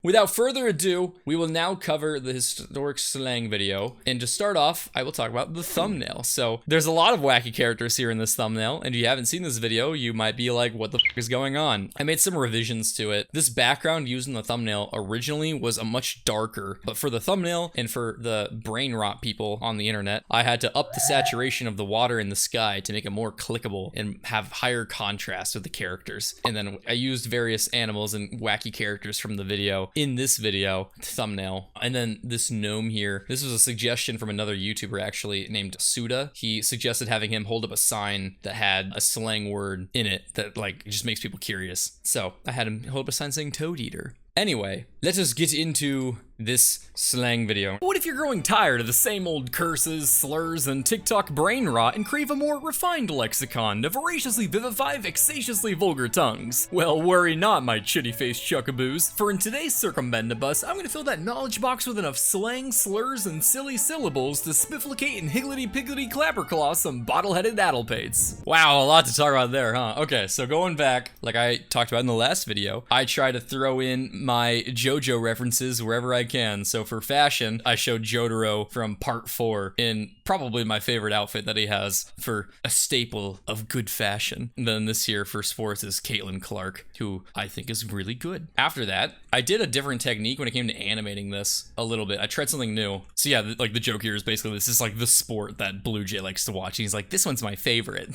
Without further ado, we will now cover the historic slang video. And to start off, I will talk about the thumbnail. So there's a lot of wacky characters here in this thumbnail, and if you haven't seen this video, you might be like, what the f is going on? I made some revisions to it. This background used in the thumbnail originally was a much darker, but for the thumbnail and for the brain rot people on the internet, I had to up the saturation of the water in the sky to make it more clickable and have higher contrast with the characters. And then I used various animals and wacky characters from the video in this video thumbnail. And then this gnome here, this was a suggestion from another YouTuber actually named Suda. He suggested having him hold up a sign that had a slang word in it that like just makes people curious. So I had him hold up a sign saying toad eater. Anyway, let us get into this slang video. What if you're growing tired of the same old curses, slurs, and TikTok brain rot and crave a more refined lexicon to voraciously vivify vexatiously vulgar tongues? Well, worry not, my chitty-faced chuckaboos, for in today's Circumbendibus, I'm gonna fill that knowledge box with enough slang, slurs, and silly syllables to spifflicate and higgledy-piggledy-clapperclaw some bottle-headed addlepates. Wow, a lot to talk about there, huh? Okay, so going back, like I talked about in the last video, I try to throw in my JOJO references wherever I can. So for fashion, I showed Jotaro from part 4 in probably my favorite outfit that he has for a staple of good fashion. And then this year for sports is Caitlin Clark, who I think is really good. After that, I did a different technique when it came to animating this a little bit. I tried something new. So yeah, like the joke here is basically this is like the sport that BlueJay likes to watch. And he's like, this one's my favorite.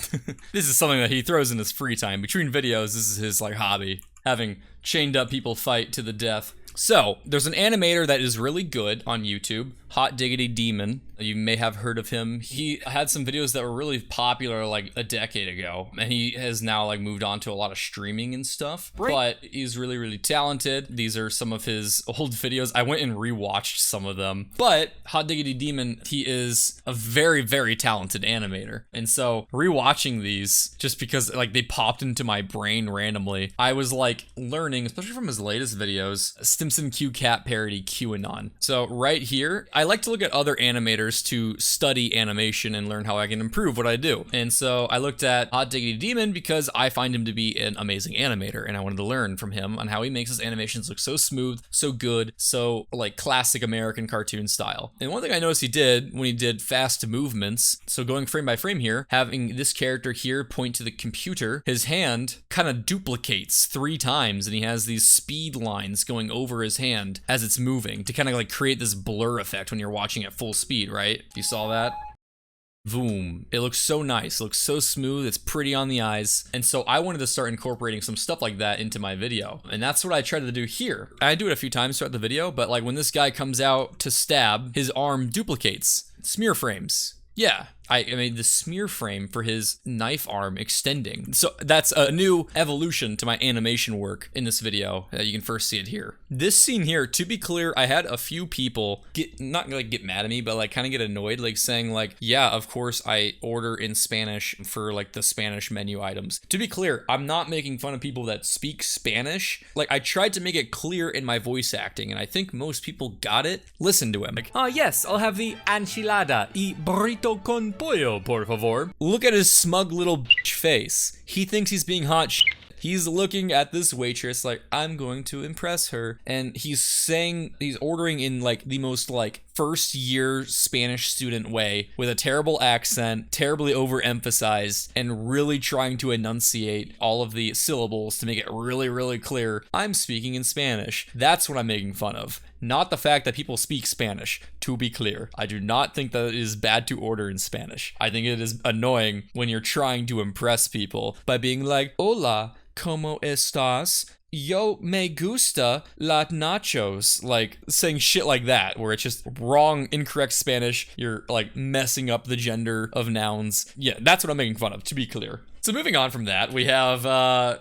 This is something that he throws in his free time. Between videos, this is his like hobby. Having chained up people fight to the death. So, there's an animator that is really good on YouTube, Hot Diggity Demon. You may have heard of him. He had some videos that were really popular like a decade ago, and he has now like moved on to a lot of streaming and stuff. But he's really, really talented. These are some of his old videos. I went and rewatched some of them. But Hot Diggity Demon, he is a very, very talented animator. And so rewatching these, just because like they popped into my brain randomly, I was like learning, especially from his latest videos, Stimson Q Cat parody QAnon. So right here, I like to look at other animators to study animation and learn how I can improve what I do. And so I looked at Hot Diggity Demon because I find him to be an amazing animator, and I wanted to learn from him on how he makes his animations look so smooth, so good, so like classic American cartoon style. And one thing I noticed he did when he did fast movements, so going frame by frame here, having this character here point to the computer, his hand kind of duplicates 3 times, and he has these speed lines going over his hand as it's moving to kind of like create this blur effect when you're watching at full speed, right? You saw that? Boom. It looks so nice. It looks so smooth. It's pretty on the eyes. And so I wanted to start incorporating some stuff like that into my video. And that's what I tried to do here. I do it a few times throughout the video, but like when this guy comes out to stab, his arm duplicates. Smear frames. Yeah. I made the smear frame for his knife arm extending. So that's a new evolution to my animation work in this video. You can first see it here. This scene here, to be clear, I had a few people not like get mad at me, but like kind of get annoyed, like saying like, yeah, of course I order in Spanish for like the Spanish menu items. To be clear, I'm not making fun of people that speak Spanish. Like I tried to make it clear in my voice acting, and I think most people got it. Listen to him. Like, yes, I'll have the enchilada y burrito con pollo, por favor. Look at his smug little bitch face. He thinks he's being hot shit. He's looking at this waitress like, I'm going to impress her. And he's ordering in like the most like first year Spanish student way with a terrible accent, terribly overemphasized, and really trying to enunciate all of the syllables to make it really, really clear. I'm speaking in Spanish. That's what I'm making fun of. Not the fact that people speak Spanish, to be clear. I do not think that it is bad to order in Spanish. I think it is annoying when you're trying to impress people by being like, hola, ¿cómo estás? Yo me gusta las nachos. Like saying shit like that, where it's just wrong, incorrect Spanish. You're like messing up the gender of nouns. Yeah, that's what I'm making fun of, to be clear. So moving on from that, we have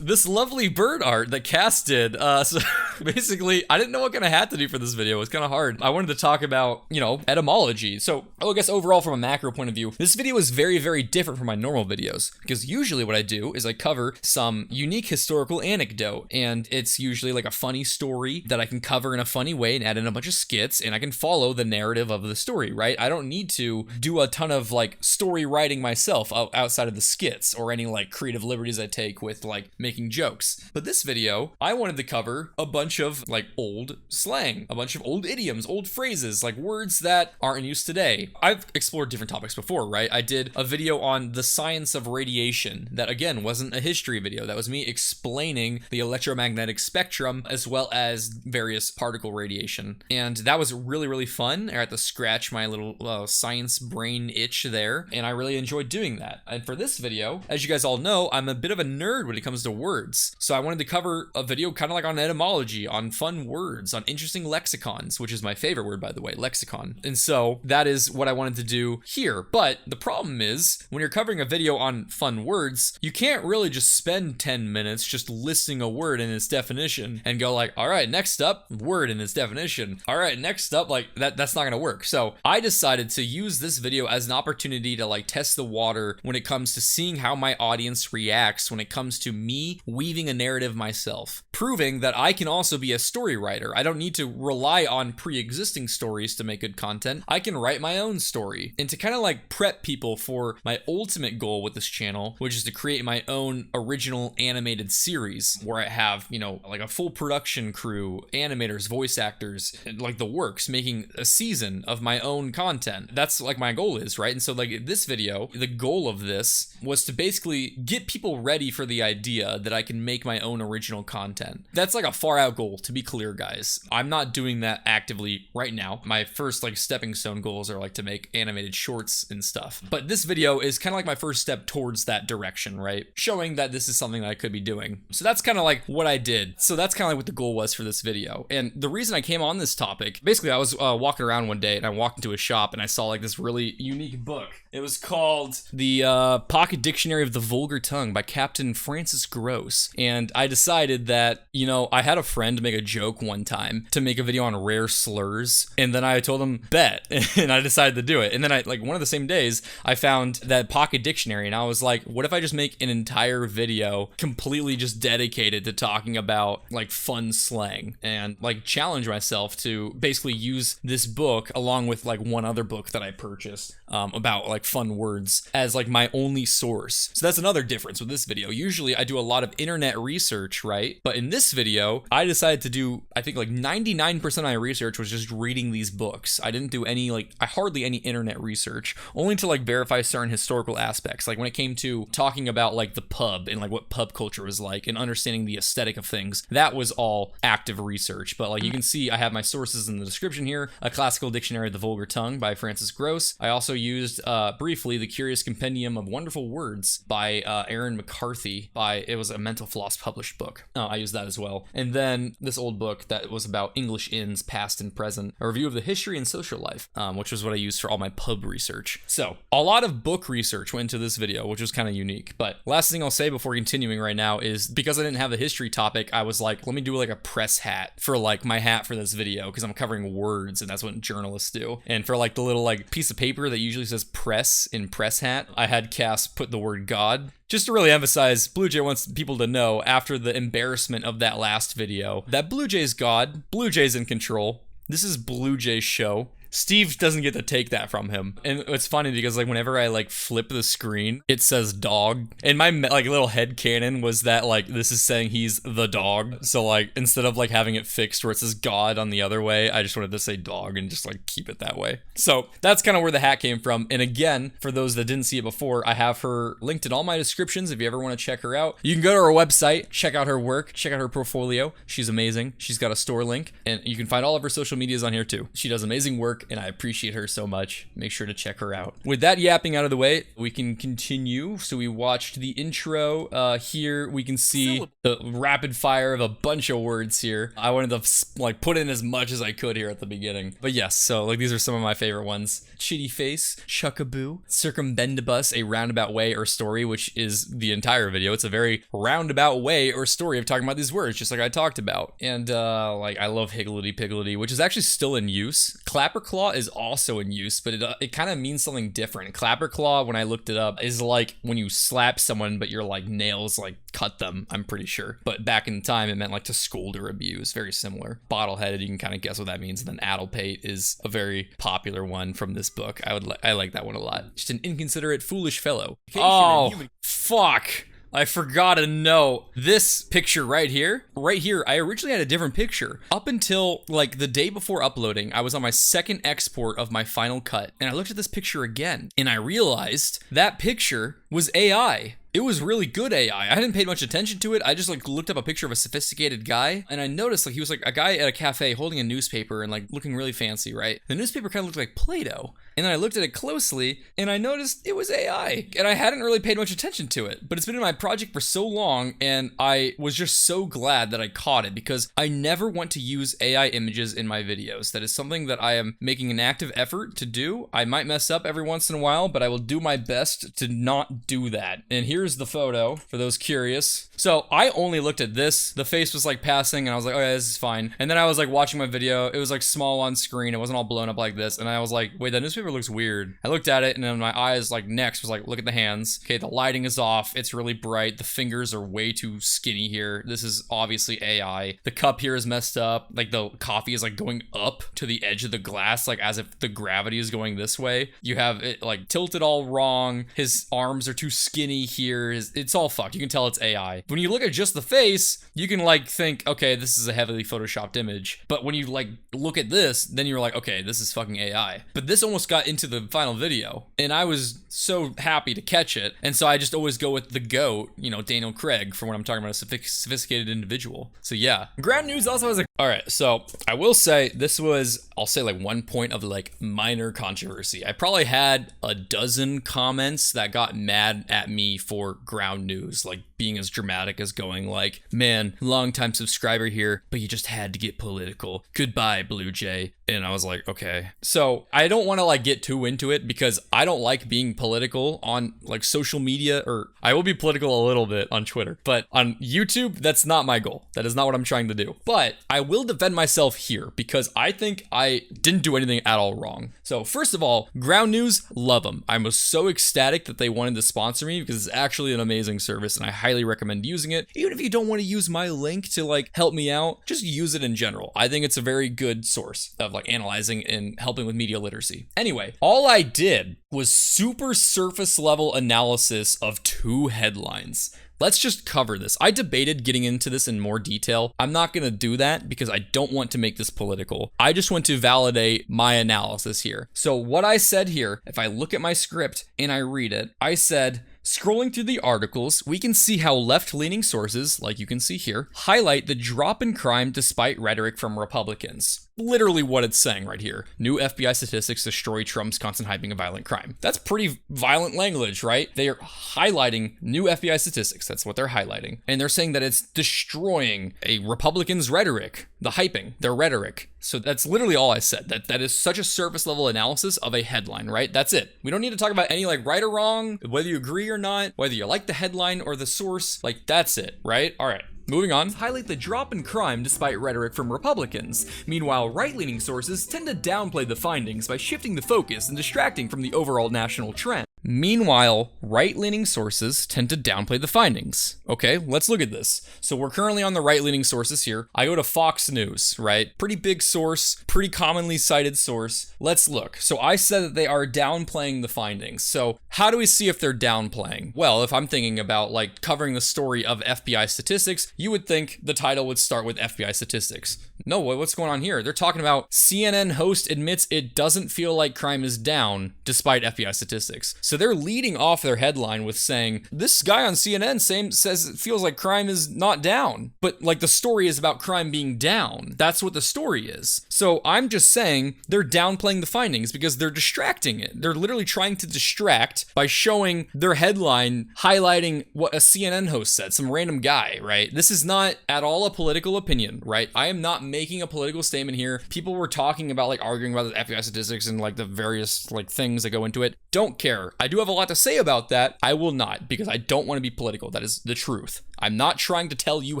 this lovely bird art that Cass did. So basically, I didn't know what kind of hat to do for this video. It was kind of hard. I wanted to talk about, etymology. So I guess overall from a macro point of view, this video is very, very different from my normal videos, because usually what I do is I cover some unique historical anecdote, and it's usually like a funny story that I can cover in a funny way and add in a bunch of skits, and I can follow the narrative of the story, right? I don't need to do a ton of like story writing myself outside of the skits or any of like creative liberties I take with like making jokes. But this video, I wanted to cover a bunch of like old slang, a bunch of old idioms, old phrases, like words that aren't in use today. I've explored different topics before, right? I did a video on the science of radiation that, again, wasn't a history video. That was me explaining the electromagnetic spectrum as well as various particle radiation. And that was really, really fun. I had to scratch my little science brain itch there, and I really enjoyed doing that. And for this video, as you guys all know, I'm a bit of a nerd when it comes to words. So I wanted to cover a video kind of like on etymology, on fun words, on interesting lexicons, which is my favorite word, by the way, lexicon. And so that is what I wanted to do here. But the problem is, when you're covering a video on fun words, you can't really just spend 10 minutes just listing a word and its definition and go like, all right, next up, word and its definition. All right, next up, like that's not gonna work. So I decided to use this video as an opportunity to like test the water when it comes to seeing how my audience reacts when it comes to me weaving a narrative myself, proving that I can also be a story writer. I don't need to rely on pre-existing stories to make good content. I can write my own story. And to kind of like prep people for my ultimate goal with this channel, which is to create my own original animated series where I have, you know, like a full production crew, animators, voice actors, like the works, making a season of my own content. That's like my goal is, right? And so like this video, the goal of this was to basically get people ready for the idea that I can make my own original content. That's like a far out goal, to be clear, guys. I'm not doing that actively right now. My first like stepping stone goals are like to make animated shorts and stuff. But this video is kind of like my first step towards that direction, right? Showing that this is something that I could be doing. So that's kind of like what I did. So that's kind of like what the goal was for this video. And the reason I came on this topic, basically I was walking around one day and I walked into a shop and I saw like this really unique book. It was called The Pocket Dictionary of the Vulgar Tongue by Captain Francis Grose. And I decided that, you know, I had a friend make a joke one time to make a video on rare slurs. And then I told him, bet. And I decided to do it. And then I, like one of the same days, I found that pocket dictionary and I was like, what if I just make an entire video completely just dedicated to talking about like fun slang and like challenge myself to basically use this book along with like one other book that I purchased about like fun words as like my only source. So that's another difference with this video. Usually I do a lot of internet research, right? But in this video, I decided to do, I think like 99% of my research was just reading these books. I didn't do any hardly any internet research, only to like verify certain historical aspects. Like when it came to talking about like the pub and like what pub culture was like and understanding the aesthetic of things, that was all active research. But like you can see, I have my sources in the description here. A Classical Dictionary of the Vulgar Tongue by Francis Grose. I also used briefly The Curious Compendium of Wonderful Words by Aaron McCarthy. It was a Mental Floss published book. I used that as well. And then this old book that was about English inns, past and present, a review of the history and social life, which was what I used for all my pub research. So a lot of book research went into this video, which was kind of unique. But last thing I'll say before continuing right now is because I didn't have a history topic, I was like, let me do like a press hat for like my hat for this video because I'm covering words and that's what journalists do. And for like the little like piece of paper that usually says press in press hat, I had Cass put the word God. Just to really emphasize, BlueJay wants people to know after the embarrassment of that last video that BlueJay's God, BlueJay's in control. This is BlueJay's show. Steve doesn't get to take that from him. And it's funny because like whenever I like flip the screen, it says dog. And my like little head canon was that like this is saying he's the dog. So like instead of like having it fixed where it says God on the other way, I just wanted to say dog and just like keep it that way. So that's kind of where the hat came from. And again, for those that didn't see it before, I have her linked in all my descriptions if you ever want to check her out. You can go to her website, check out her work, check out her portfolio. She's amazing. She's got a store link and you can find all of her social medias on here too. She does amazing work and I appreciate her so much. Make sure to check her out. With that yapping out of the way, we can continue. So we watched the intro. Here we can see the rapid fire of a bunch of words here. I wanted to like put in as much as I could here at the beginning. But yes, so like these are some of my favorite ones. Chitty face, chuckaboo, circumbendibus, a roundabout way or story, which is the entire video. It's a very roundabout way or story of talking about these words, just like I talked about. And like I love higgledy piggledy, which is actually still in use. Clapper claw is also in use, but it kind of means something different. Clapper claw, when I looked it up, is like when you slap someone, but your like nails like cut them, I'm pretty sure. But back in time, it meant like to scold or abuse. Very similar. Bottle-headed, you can kind of guess what that means. And then addlepate is a very popular one from this book. I like that one a lot. Just an inconsiderate, foolish fellow. Oh, fuck. I forgot to note this picture right here. I originally had a different picture. Up until like the day before uploading, I was on my second export of my final cut, and I looked at this picture again, and I realized that picture was AI. It was really good AI. I hadn't paid much attention to it. I just like looked up a picture of a sophisticated guy, and I noticed like he was like a guy at a cafe holding a newspaper and like looking really fancy, right? The newspaper kind of looked like Play-Doh. And then I looked at it closely and I noticed it was AI. And I hadn't really paid much attention to it, but it's been in my project for so long, and I was just so glad that I caught it, because I never want to use AI images in my videos. That is something that I am making an active effort to do. I might mess up every once in a while, but I will do my best to not do that. And here's the photo for those curious. So I only looked at this. The face was like passing and I was like, oh yeah, this is fine. And then I was like watching my video. It was like small on screen. It wasn't all blown up like this. And I was like, wait, that newspaper looks weird. I looked at it and then my eyes like next was like, look at the hands. Okay, the lighting is off. It's really bright. The fingers are way too skinny here. This is obviously AI. The cup here is messed up. Like the coffee is like going up to the edge of the glass, like as if the gravity is going this way. You have it like tilted all wrong. His arms are too skinny here. It's all fucked. You can tell it's AI. When you look at just the face, you can like think, okay, this is a heavily photoshopped image. But when you like look at this, then you're like, okay, this is fucking AI. But this almost got into the final video, and I was so happy to catch it. And so I just always go with the GOAT, you know, Daniel Craig, for when I'm talking about a sophisticated individual. So yeah. Ground news also has a... All right, so I will say this was, I'll say like one point of like minor controversy. I probably had a dozen comments that got mad at me for ground news, like being as dramatic as going like, man, longtime subscriber here, but you just had to get political. Goodbye, BlueJay. And I was like, okay. So I don't want to like get too into it, because I don't like being political on like social media, or I will be political a little bit on Twitter, but on YouTube, that's not my goal. That is not what I'm trying to do. But I will defend myself here, because I think I didn't do anything at all wrong. So first of all, Ground News, love them. I was so ecstatic that they wanted to sponsor me, because it's actually an amazing service and I highly recommend using it. Even if you don't want to use my link to like help me out, just use it in general. I think it's a very good source of like analyzing and helping with media literacy. Anyway, all I did was super surface level analysis of 2 headlines. Let's just cover this. I debated getting into this in more detail. I'm not going to do that because I don't want to make this political. I just want to validate my analysis here. So what I said here, if I look at my script and I read it, I said, scrolling through the articles, we can see how left-leaning sources, like you can see here, highlight the drop in crime despite rhetoric from Republicans. Literally what it's saying right here. New FBI statistics destroy Trump's constant hyping of violent crime. That's pretty violent language, right? They are highlighting new FBI statistics. That's what they're highlighting. And they're saying that it's destroying a Republican's rhetoric, the hyping, their rhetoric. So that's literally all I said. That is such a surface level analysis of a headline, right? That's it. We don't need to talk about any like right or wrong, whether you agree or not, whether you like the headline or the source. Like that's it, right? All right. Moving on. Highlight the drop in crime despite rhetoric from Republicans. Meanwhile, right-leaning sources tend to downplay the findings by shifting the focus and distracting from the overall national trend. Meanwhile, right-leaning sources tend to downplay the findings. Okay, let's look at this. So we're currently on the right-leaning sources here. I go to Fox News, right? Pretty big source, pretty commonly cited source. Let's look. So I said that they are downplaying the findings. So how do we see if they're downplaying? Well, if I'm thinking about like covering the story of FBI statistics, you would think the title would start with FBI statistics. No, what's going on here? They're talking about CNN host admits it doesn't feel like crime is down despite FBI statistics. So they're leading off their headline with saying, this guy on CNN says it feels like crime is not down. But like the story is about crime being down. That's what the story is. So I'm just saying they're downplaying the findings because they're distracting it. They're literally trying to distract by showing their headline highlighting what a CNN host said, some random guy, right? This is not at all a political opinion, right? I am not making a political statement here. People were talking about like arguing about the FBI statistics and like the various like things that go into it. Don't care. I do have a lot to say about that. I will not, because I don't want to be political. That is the truth. I'm not trying to tell you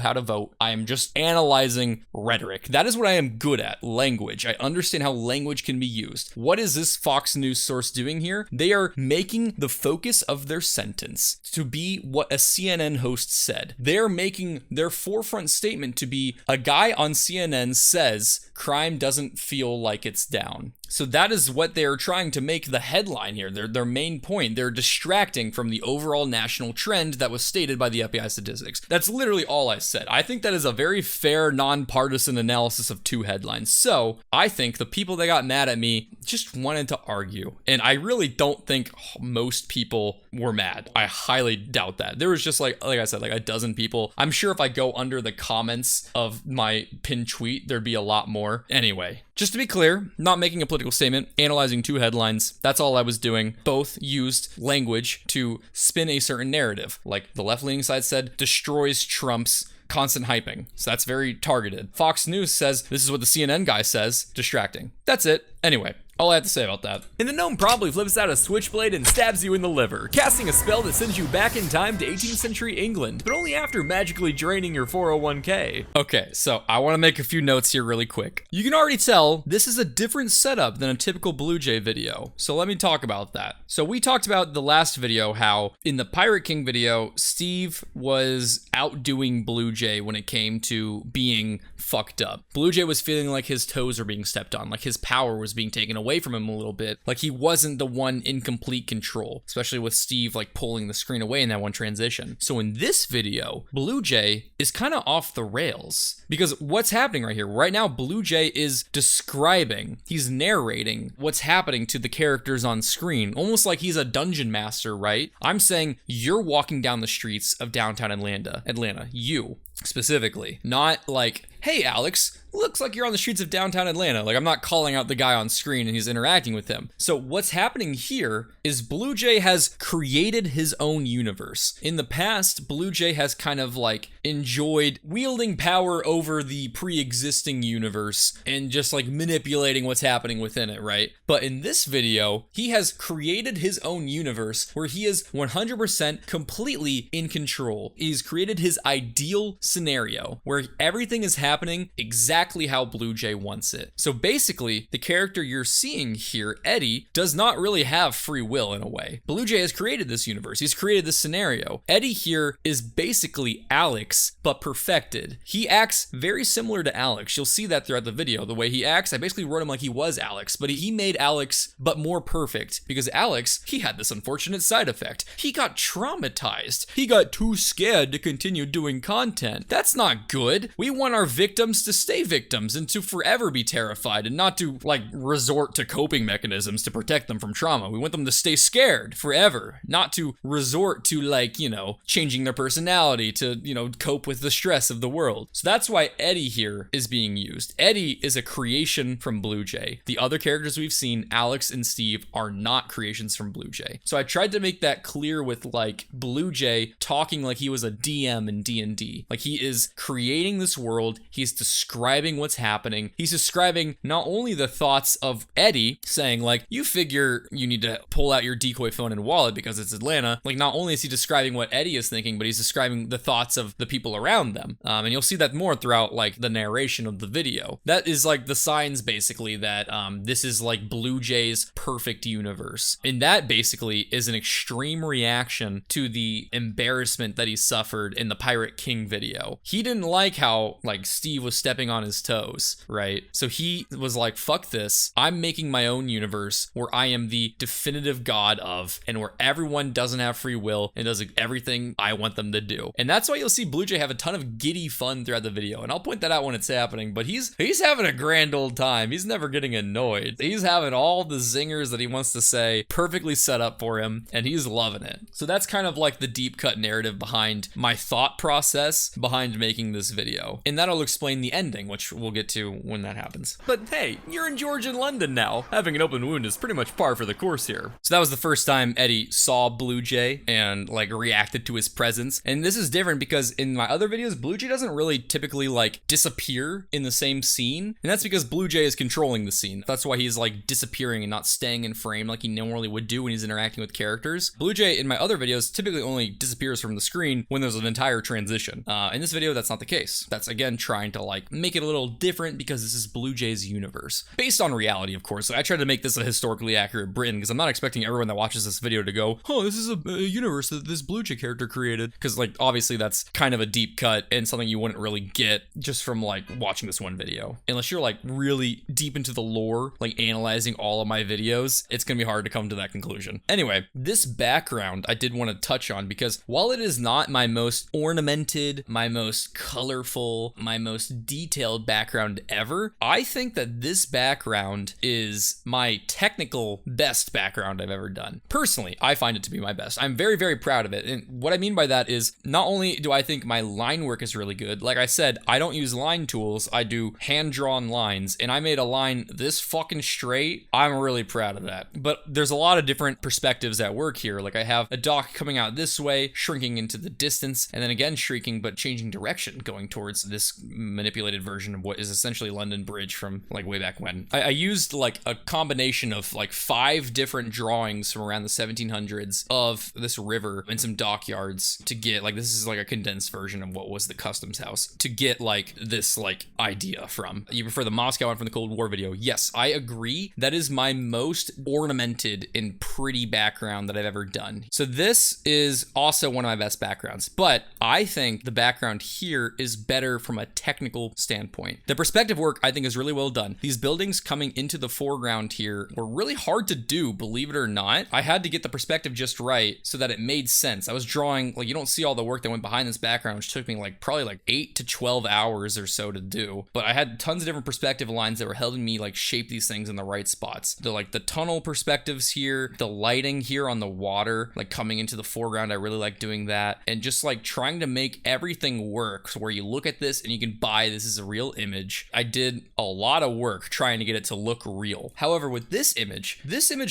how to vote. I am just analyzing rhetoric. That is what I am good at, language. I understand how language can be used. What is this Fox News source doing here? They are making the focus of their sentence to be what a CNN host said. They're making their forefront statement to be a guy on CNN says crime doesn't feel like it's down. So that is what they're trying to make the headline here, their main point. They're distracting from the overall national trend that was stated by the FBI statistics. That's literally all I said. I think that is a very fair, nonpartisan analysis of two headlines. So I think the people that got mad at me just wanted to argue. And I really don't think most people were mad. I highly doubt that. There was just like I said, like a dozen people. I'm sure if I go under the comments of my pinned tweet, there'd be a lot more. Anyway, just to be clear, not making a political statement, analyzing two headlines. That's all I was doing. Both used language to spin a certain narrative. Like the left-leaning side said, destroys Trump's constant hyping. So that's very targeted. Fox News says, this is what the CNN guy says, distracting. That's it. Anyway, all I have to say about that. And the gnome probably flips out a switchblade and stabs you in the liver, casting a spell that sends you back in time to 18th century England, but only after magically draining your 401k. Okay, so I want to make a few notes here really quick. You can already tell this is a different setup than a typical BlueJay video, so let me talk about that. So we talked about the last video how in the Pirate King video, Steve was outdoing BlueJay when it came to being fucked up. BlueJay was feeling like his toes were being stepped on, like his power was being taken away from him a little bit, like he wasn't the one in complete control, especially with Steve like pulling the screen away in that one transition. So in this video, BlueJay is kind of off the rails because what's happening right here, right now, BlueJay is describing, he's narrating what's happening to the characters on screen, almost like he's a dungeon master, right? I'm saying you're walking down the streets of downtown Atlanta, you specifically, not like, hey, Alex, looks like you're on the streets of downtown Atlanta. Like, I'm not calling out the guy on screen and he's interacting with him. So what's happening here is BlueJay has created his own universe. In the past, BlueJay has kind of like enjoyed wielding power over the pre-existing universe and just like manipulating what's happening within it, right? But in this video, he has created his own universe where he is 100% completely in control. He's created his ideal scenario where everything is happening exactly how BlueJay wants it. So basically, the character you're seeing here, Eddie, does not really have free will in a way. BlueJay has created this universe. He's created this scenario. Eddie here is basically Alex, but perfected. He acts very similar to Alex. You'll see that throughout the video. The way he acts, I basically wrote him like he was Alex, but he made Alex, but more perfect because Alex, he had this unfortunate side effect. He got traumatized. He got too scared to continue doing content. That's not good. We want our victims to stay victims and to forever be terrified and not to like resort to coping mechanisms to protect them from trauma. We want them to stay scared forever, not to resort to like, you know, changing their personality to, you know, cope with the stress of the world. So that's why Eddie here is being used. Eddie is a creation from BlueJay. The other characters we've seen, Alex and Steve, are not creations from BlueJay. So I tried to make that clear with like BlueJay talking like he was a DM in D&D. Like he is creating this world. He's describing what's happening. He's describing not only the thoughts of Eddie saying like, you figure you need to pull out your decoy phone and wallet because it's Atlanta. Like not only is he describing what Eddie is thinking, but he's describing the thoughts of the people around them. And you'll see that more throughout like the narration of the video. That is like the signs basically that this is like BlueJay's perfect universe. And that basically is an extreme reaction to the embarrassment that he suffered in the Pirate King video. He didn't like how like Steve was stepping on his toes, right? So he was like, fuck this. I'm making my own universe where I am the definitive god of, and where everyone doesn't have free will and does everything I want them to do. And that's why you'll see BlueJay have a ton of giddy fun throughout the video. And I'll point that out when it's happening, but he's having a grand old time. He's never getting annoyed. He's having all the zingers that he wants to say perfectly set up for him, and he's loving it. So that's kind of like the deep cut narrative behind my thought process behind making this video. And that'll explain the ending, which we'll get to when that happens. But hey, you're in Georgian London now. Having an open wound is pretty much par for the course here. So that was the first time Eddie saw BlueJay and like reacted to his presence. And this is different because in in my other videos, BlueJay doesn't really typically like disappear in the same scene. And that's because BlueJay is controlling the scene. That's why he's like disappearing and not staying in frame like he normally would do when he's interacting with characters. BlueJay in my other videos typically only disappears from the screen when there's an entire transition. In this video, that's not the case. That's again trying to like make it a little different because this is BlueJay's universe. Based on reality, of course. I tried to make this a historically accurate Britain because I'm not expecting everyone that watches this video to go, oh, this is a universe that this BlueJay character created. Because like obviously that's kind of a deep cut and something you wouldn't really get just from like watching this one video. Unless you're like really deep into the lore, like analyzing all of my videos, it's gonna be hard to come to that conclusion. Anyway, this background I did want to touch on because while it is not my most ornamented, my most colorful, my most detailed background ever, I think that this background is my technical best background I've ever done. Personally, I find it to be my best. I'm very, very proud of it. And what I mean by that is not only do I think my line work is really good, like I said, I don't use line tools, I do hand-drawn lines, and I made a line this fucking straight. I'm really proud of that. But there's a lot of different perspectives at work here. Like I have a dock coming out this way, shrinking into the distance, and then again shrinking but changing direction, going towards this manipulated version of what is essentially London Bridge from like way back when. I used like a combination of like 5 different drawings from around the 1700s of this river and some dockyards to get like, this is like a condensed version of what was the customs house, to get like this like idea from. You prefer the Moscow one from the Cold War video? Yes, I agree. That is my most ornamented and pretty background that I've ever done. So this is also one of my best backgrounds, but I think the background here is better from a technical standpoint. The perspective work I think is really well done. These buildings coming into the foreground here were really hard to do, believe it or not. I had to get the perspective just right so that it made sense. I was drawing, like you don't see all the work that went behind this background, which took me like probably like 8 to 12 hours or so to do. But I had tons of different perspective lines that were helping me like shape these things in the right spots. The tunnel perspectives here, the lighting here on the water, like coming into the foreground, I really like doing that. And just like trying to make everything work so where you look at this and you can buy this is a real image. I did a lot of work trying to get it to look real. However, with this image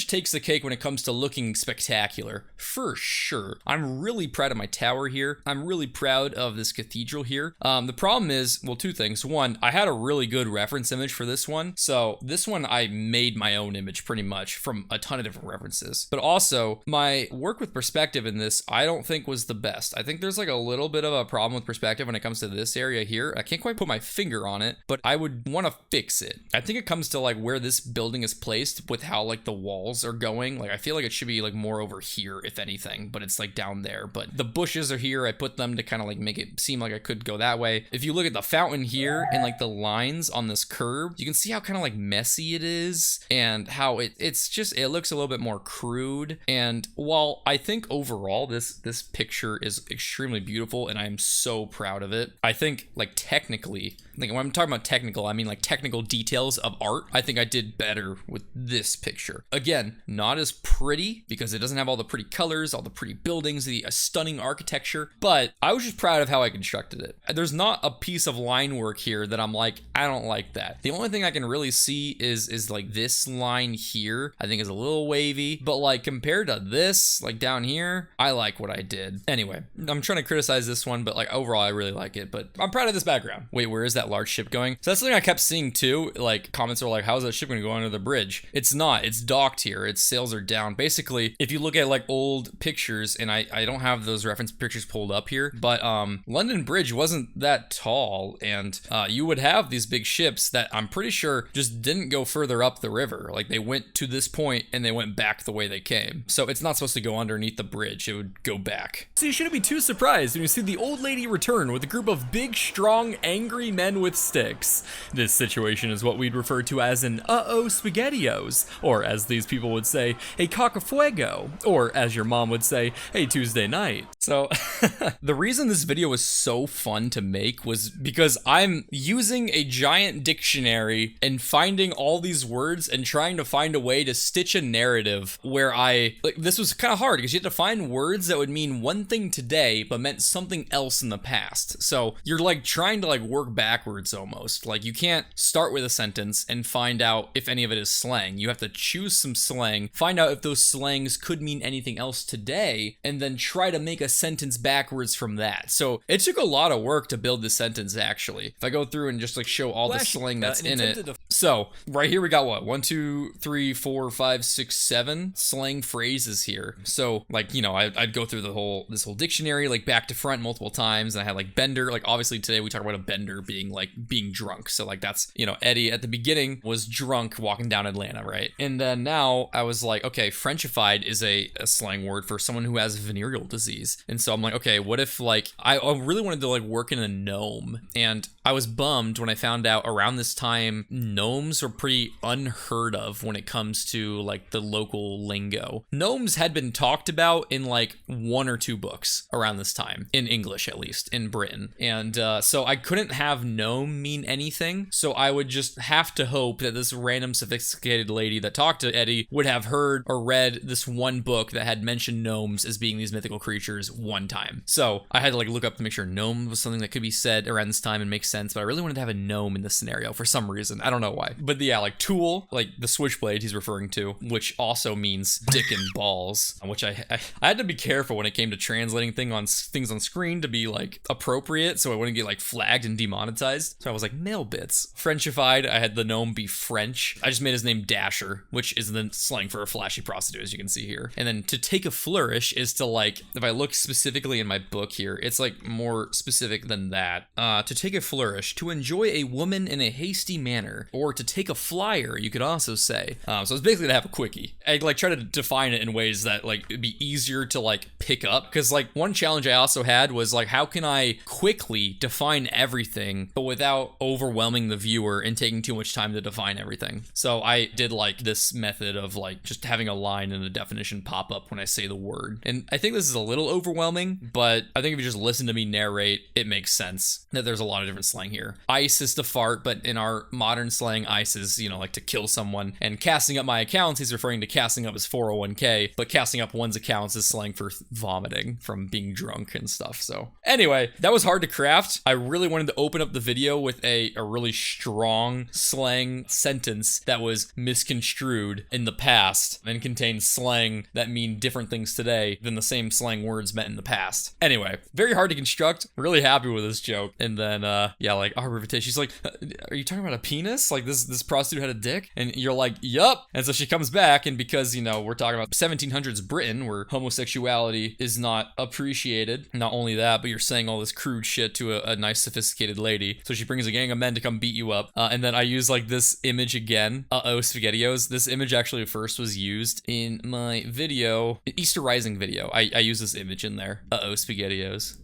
takes the cake when it comes to looking spectacular, for sure. I'm really proud of my tower here. I'm really proud of this cathedral here. The problem is, well, 2 things. One, I had a really good reference image for this one. So this one, I made my own image pretty much from a ton of different references. But also, my work with perspective in this, I don't think was the best. I think there's like a little bit of a problem with perspective when it comes to this area here. I can't quite put my finger on it, but I would want to fix it. I think it comes to like where this building is placed with how like the walls are going. Like I feel like it should be like more over here, if anything, but it's like down there. But the bushes are here. I put them to kind of like make it seem like I could go that way. If you look at the fountain here and like the lines on this curb, you can see how kind of like messy it is and how it looks a little bit more crude. And while I think overall this picture is extremely beautiful and I am so proud of it, I think like technically, like when I'm talking about technical, I mean like technical details of art, I think I did better with this picture. Again, not as pretty because it doesn't have all the pretty colors, all the pretty buildings, the stunning architecture, but I was just proud of how I constructed it. There's not a piece of line work here that I'm like, I don't like that. The only thing I can really see is like this line here, I think is a little wavy, but like compared to this, like down here, I like what I did. Anyway, I'm trying to criticize this one, but like overall, I really like it, but I'm proud of this background. Wait, where is that large ship going? So that's something I kept seeing too. Like comments are like, how's that ship gonna go under the bridge? It's not, it's docked here. Its sails are down. Basically, if you look at like old pictures, and I don't have those reference pictures pulled up here, but London Bridge wasn't that tall, and you would have these big ships that I'm pretty sure just didn't go further up the river. Like they went to this point and they went back the way they came. So it's not supposed to go underneath the bridge. It would go back. So you shouldn't be too surprised when you see the old lady return with a group of big, strong, angry men with sticks. This situation is what we'd refer to as an uh-oh spaghettios, or as these people would say, a cacafuego, or as your mom would say, a Tuesday night. So the reason this video was so fun to make was because I'm using a giant dictionary and finding all these words and trying to find a way to stitch a narrative where this was kind of hard because you had to find words that would mean one thing today but meant something else in the past. So you're like trying to like work backwards backwards almost. Like, you can't start with a sentence and find out if any of it is slang. You have to choose some slang, find out if those slangs could mean anything else today, and then try to make a sentence backwards from that. So it took a lot of work to build this sentence, actually. If I go through and just like show all the slang that's in it. So right here we got what? 1, 2, 3, 4, 5, 6, 7 slang phrases here. So like, you know, I'd go through this whole dictionary, like back to front multiple times. And I had like bender, like obviously today we talk about a bender being like being drunk. So like that's, you know, Eddie at the beginning was drunk walking down Atlanta, right? And then now I was like, okay, Frenchified is a slang word for someone who has venereal disease. And so I'm like, okay, what if like, I really wanted to like work in a gnome, and I was bummed when I found out around this time, gnomes were pretty unheard of when it comes to like the local lingo. Gnomes had been talked about in like 1 or 2 books around this time, in English at least, in Britain. And so I couldn't have gnome mean anything. So I would just have to hope that this random sophisticated lady that talked to Eddie would have heard or read this one book that had mentioned gnomes as being these mythical creatures one time. So I had to like look up to make sure gnome was something that could be said around this time and make sense, but I really wanted to have a gnome in this scenario for some reason. I don't know why. But yeah, like tool, like the switchblade he's referring to, which also means dick and balls, which I had to be careful when it came to translating things on screen to be like appropriate so I wouldn't get like flagged and demonetized. So I was like, male bits. Frenchified, I had the gnome be French. I just made his name Dasher, which is the slang for a flashy prostitute, as you can see here. And then to take a flourish is to like, if I look specifically in my book here, it's like more specific than that. To take a flourish, to enjoy a woman in a hasty manner, or to take a flyer, you could also say. So it's basically to have a quickie. I like try to define it in ways that like it'd be easier to like pick up, because like one challenge I also had was like, how can I quickly define everything but without overwhelming the viewer and taking too much time to define everything. So I did like this method of like just having a line and a definition pop up when I say the word. And I think this is a little overwhelming, but I think if you just listen to me narrate, it makes sense that there's a lot of different slang here. Ice is to fart, but in our modern slang, ice is, you know, like to kill someone. And casting up my accounts, he's referring to casting up his 401k, but casting up one's accounts is slang for vomiting from being drunk and stuff. So anyway, that was hard to craft. I really wanted to open up the video with a really strong slang sentence that was misconstrued in the past and contained slang that mean different things today than the same slang words meant in the past. Anyway, very hard to construct. Really happy with this joke. And then yeah, like Arbor Vitae, she's like, are you talking about a penis? Like this prostitute had a dick? And you're like, yup. And so she comes back, and because, you know, we're talking about 1700s Britain where homosexuality is not appreciated. Not only that, but you're saying all this crude shit to a nice sophisticated lady. So she brings a gang of men to come beat you up. And then I use like this image again. Uh-oh, SpaghettiOs. This image actually first was used in my video, Easter Rising video. I use this image in there. Uh-oh, SpaghettiOs.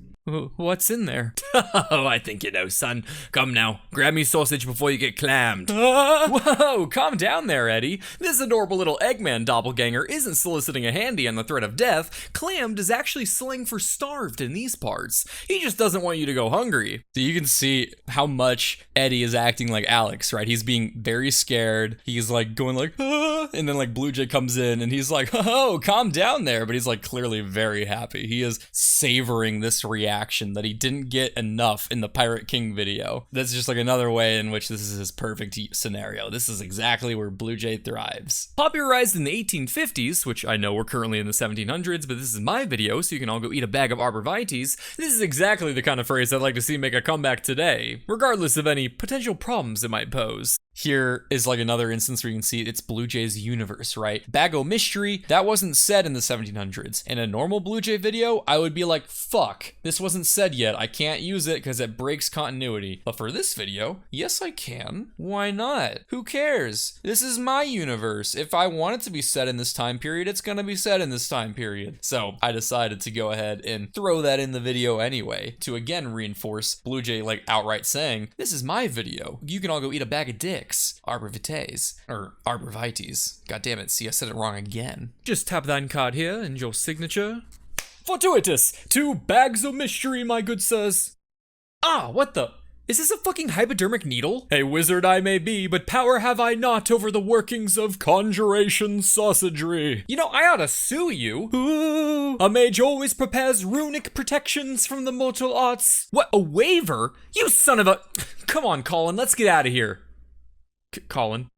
What's in there? Oh, I think you know, son. Come now, grab me sausage before you get clammed. Whoa, calm down there, Eddie. This adorable little Eggman doppelganger isn't soliciting a handy on the threat of death. Clammed is actually slang for starved in these parts. He just doesn't want you to go hungry. So you can see how much Eddie is acting like Alex, right? He's being very scared. He's like going like, ah, and then like BlueJay comes in and he's like, oh, calm down there. But he's like clearly very happy. He is savoring this reaction that he didn't get enough in the Pirate King video. That's just like another way in which this is his perfect scenario. This is exactly where BlueJay thrives. Popularized in the 1850s, which I know we're currently in the 1700s, but this is my video, so you can all go eat a bag of arborvitaes. This is exactly the kind of phrase I'd like to see make a comeback today, regardless of any potential problems it might pose. Here is like another instance where you can see it's BlueJay's universe, right? Bago mystery, that wasn't said in the 1700s. In a normal BlueJay video, I would be like, fuck, this wasn't said yet. I can't use it because it breaks continuity. But for this video, yes, I can. Why not? Who cares? This is my universe. If I want it to be said in this time period, it's gonna be said in this time period. So I decided to go ahead and throw that in the video anyway, to again reinforce BlueJay like outright saying, this is my video. You can all go eat a bag of dicks. Arborvitaes, or arborvitaes. God damn it, see, I said it wrong again. Just tap that card here and your signature. Fortuitous! 2 bags of mystery, my good sirs. Ah, what the? Is this a fucking hypodermic needle? A wizard I may be, but power have I not over the workings of conjuration sausagery. You know, I ought to sue you. Ooh, a mage always prepares runic protections from the mortal arts. What, a waiver? You son of a... Come on, Colin, let's get out of here. Colin.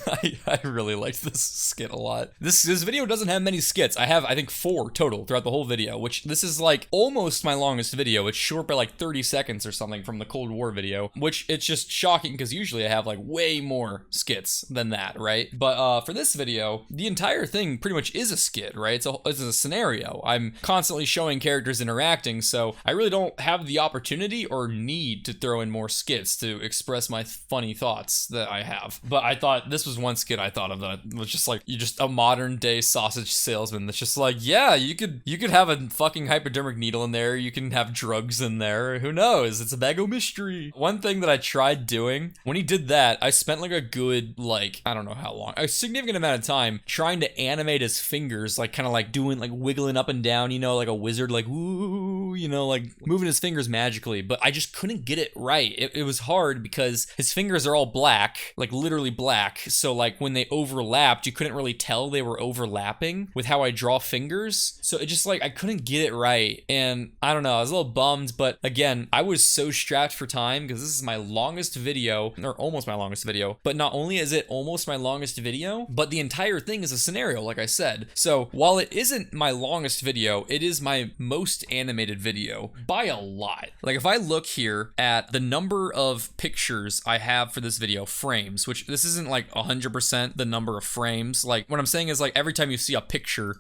I really liked this skit a lot. This video doesn't have many skits. I have, I think, 4 total throughout the whole video, which this is like almost my longest video. It's short by like 30 seconds or something from the Cold War video, which it's just shocking because usually I have like way more skits than that, right? But for this video, the entire thing pretty much is a skit, right? It's a scenario. I'm constantly showing characters interacting, so I really don't have the opportunity or need to throw in more skits to express my funny thoughts that I have. But I thought this was one skit I thought of that was just like, you just a modern day sausage salesman that's just like, yeah, you could have a fucking hypodermic needle in there, you can have drugs in there, who knows, it's a bag of mystery. One thing that I tried doing, when he did that, I spent like a good, like, I don't know how long, a significant amount of time trying to animate his fingers, like kind of like doing, like wiggling up and down, you know, like a wizard, like woo, you know, like moving his fingers magically, but I just couldn't get it right. It was hard because his fingers are all black, like literally black. So like when they overlapped, you couldn't really tell they were overlapping with how I draw fingers. So it just like, I couldn't get it right. And I don't know, I was a little bummed, but again, I was so strapped for time because this is my longest video, or almost my longest video. But not only is it almost my longest video, but the entire thing is a scenario, like I said. So while it isn't my longest video, it is my most animated video by a lot. Like if I look here at the number of pictures I have for this video, frames, which this isn't like 100% the number of frames. Like what I'm saying is like every time you see a picture,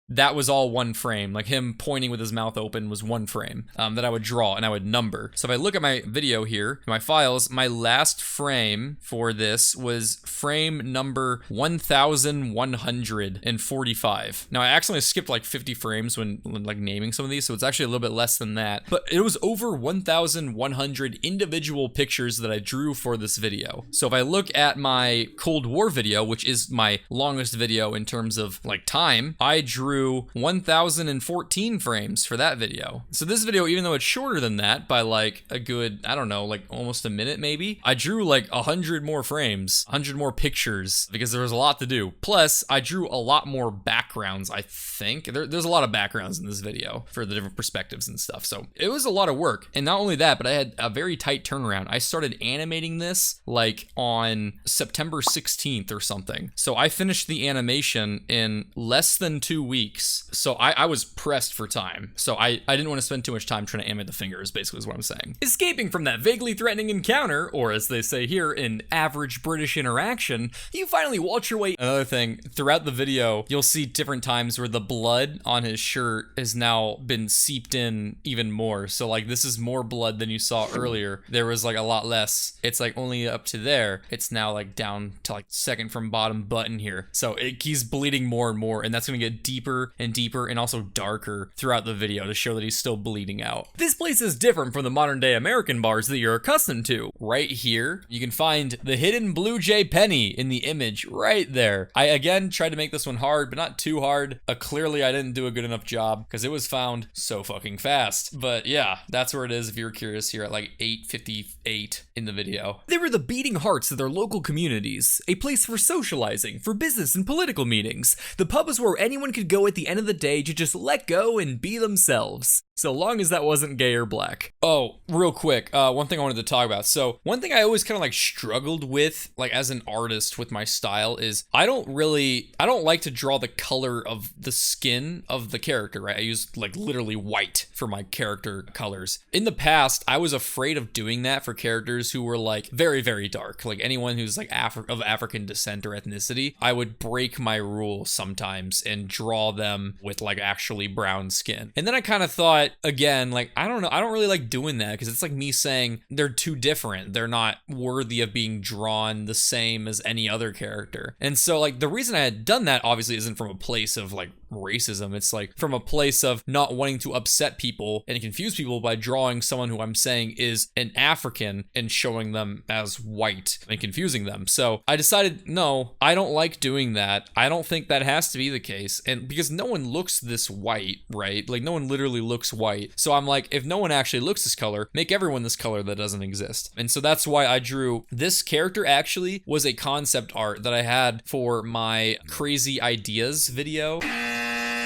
that was all one frame. Like him pointing with his mouth open was one frame that I would draw and I would number. So if I look at my video here, my files, my last frame for this was frame number 1145. Now I accidentally skipped like 50 frames when like naming some of these, so it's actually a little bit less than that. But it was over 1100 individual pictures that I drew for this video. So if I look at my Cold War video, which is my longest video in terms of like time, I drew 1014 frames for that video. So this video, even though it's shorter than that by like a good, I don't know, like almost a minute maybe, I drew like 100 more frames, 100 more pictures because there was a lot to do. Plus I drew a lot more backgrounds, I think. There's a lot of backgrounds in this video for the different perspectives and stuff. So it was a lot of work. And not only that, but I had a very tight turnaround. I started animating this like on September 16th or something. So I finished the animation in less than 2 weeks. So I was pressed for time. So I didn't want to spend too much time trying to animate the fingers, basically is what I'm saying. Escaping from that vaguely threatening encounter, or as they say here, in average British interaction, you finally waltz your way. Another thing, throughout the video, you'll see different times where the blood on his shirt has now been seeped in even more. So like this is more blood than you saw earlier. There was like a lot less. It's like only up to there. It's now like down to like second from bottom button here. So it keeps bleeding more and more, and that's gonna get deeper and deeper and also darker throughout the video to show that he's still bleeding out. This place is different from the modern day American bars that you're accustomed to. Right here, you can find the hidden BlueJay penny in the image right there. I again tried to make this one hard, but not too hard. Clearly I didn't do a good enough job because it was found so fucking fast. But yeah, that's where it is if you're curious here at like 8:58 in the video. They were the beating hearts of their local communities, a place for socializing, for business and political meetings. The pub was where anyone could go at the end of the day to just let go and be themselves. So long as that wasn't gay or black. Oh, real quick, one thing I wanted to talk about. So one thing I always kind of like struggled with, like as an artist with my style, is I don't like to draw the color of the skin of the character, right? I use like literally white for my character colors. In the past, I was afraid of doing that for characters who were like very, very dark. Like anyone who's like of African descent or ethnicity, I would break my rule sometimes and draw them with like actually brown skin. And then I kind of thought, again, like, I don't know, I don't really like doing that because it's like me saying they're too different. They're not worthy of being drawn the same as any other character. And so like the reason I had done that obviously isn't from a place of like racism. It's like from a place of not wanting to upset people and confuse people by drawing someone who I'm saying is an African and showing them as white and confusing them. So I decided, no, I don't like doing that. I don't think that has to be the case. And because no one looks this white, right? Like no one literally looks white. So I'm like, if no one actually looks this color, make everyone this color that doesn't exist. And so that's why I drew this character. Actually was a concept art that I had for my crazy ideas video.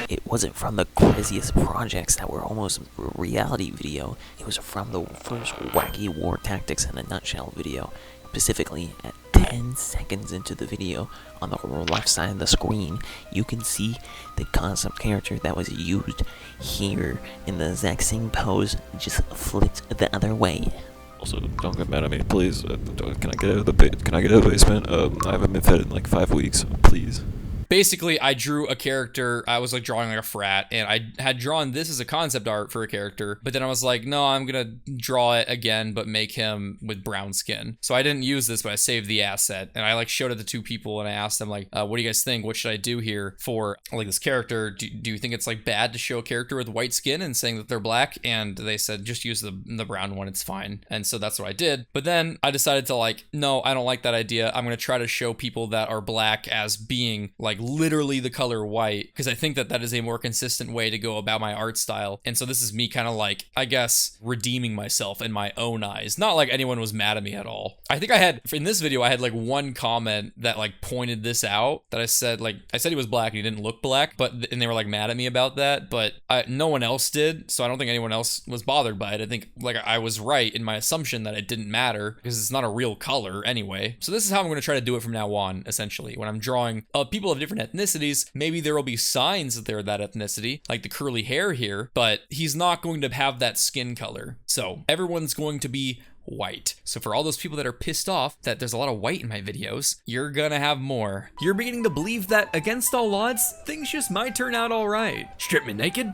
It wasn't from the craziest projects that were almost reality video. It was from the first wacky war tactics in a nutshell video. Specifically, at 10 seconds into the video, on the left side of the screen, you can see the concept character that was used here in the exact same pose, just flipped the other way. Also, don't get mad at me, please. Can I get out of the basement? I haven't been fed in like 5 weeks. Please. Basically, I drew a character. I was like drawing like a frat, and I had drawn this as a concept art for a character, but then I was like, no, I'm gonna draw it again, but make him with brown skin. So I didn't use this, but I saved the asset, and I like showed it to 2 people, and I asked them like, what do you guys think? What should I do here for like this character? Do you think it's like bad to show a character with white skin and saying that they're black? And they said, just use the brown one, it's fine. And so that's what I did. But then I decided to like, no, I don't like that idea. I'm gonna try to show people that are black as being like literally the color white, because I think that that is a more consistent way to go about my art style. And so this is me kind of like, I guess, redeeming myself in my own eyes. Not like anyone was mad at me at all. I think I had, in this video, I had like one comment that like pointed this out, that I said he was black and he didn't look black, and they were like mad at me about that, but no one else did. So I don't think anyone else was bothered by it. I think like I was right in my assumption that it didn't matter because it's not a real color anyway. So this is how I'm going to try to do it from now on, essentially. When I'm drawing people of different ethnicities, maybe there will be signs that they're that ethnicity, like the curly hair here, but he's not going to have that skin color. So everyone's going to be white. So for all those people that are pissed off that there's a lot of white in my videos, you're gonna have more. You're beginning to believe that, against all odds, things just might turn out alright. Strip me naked,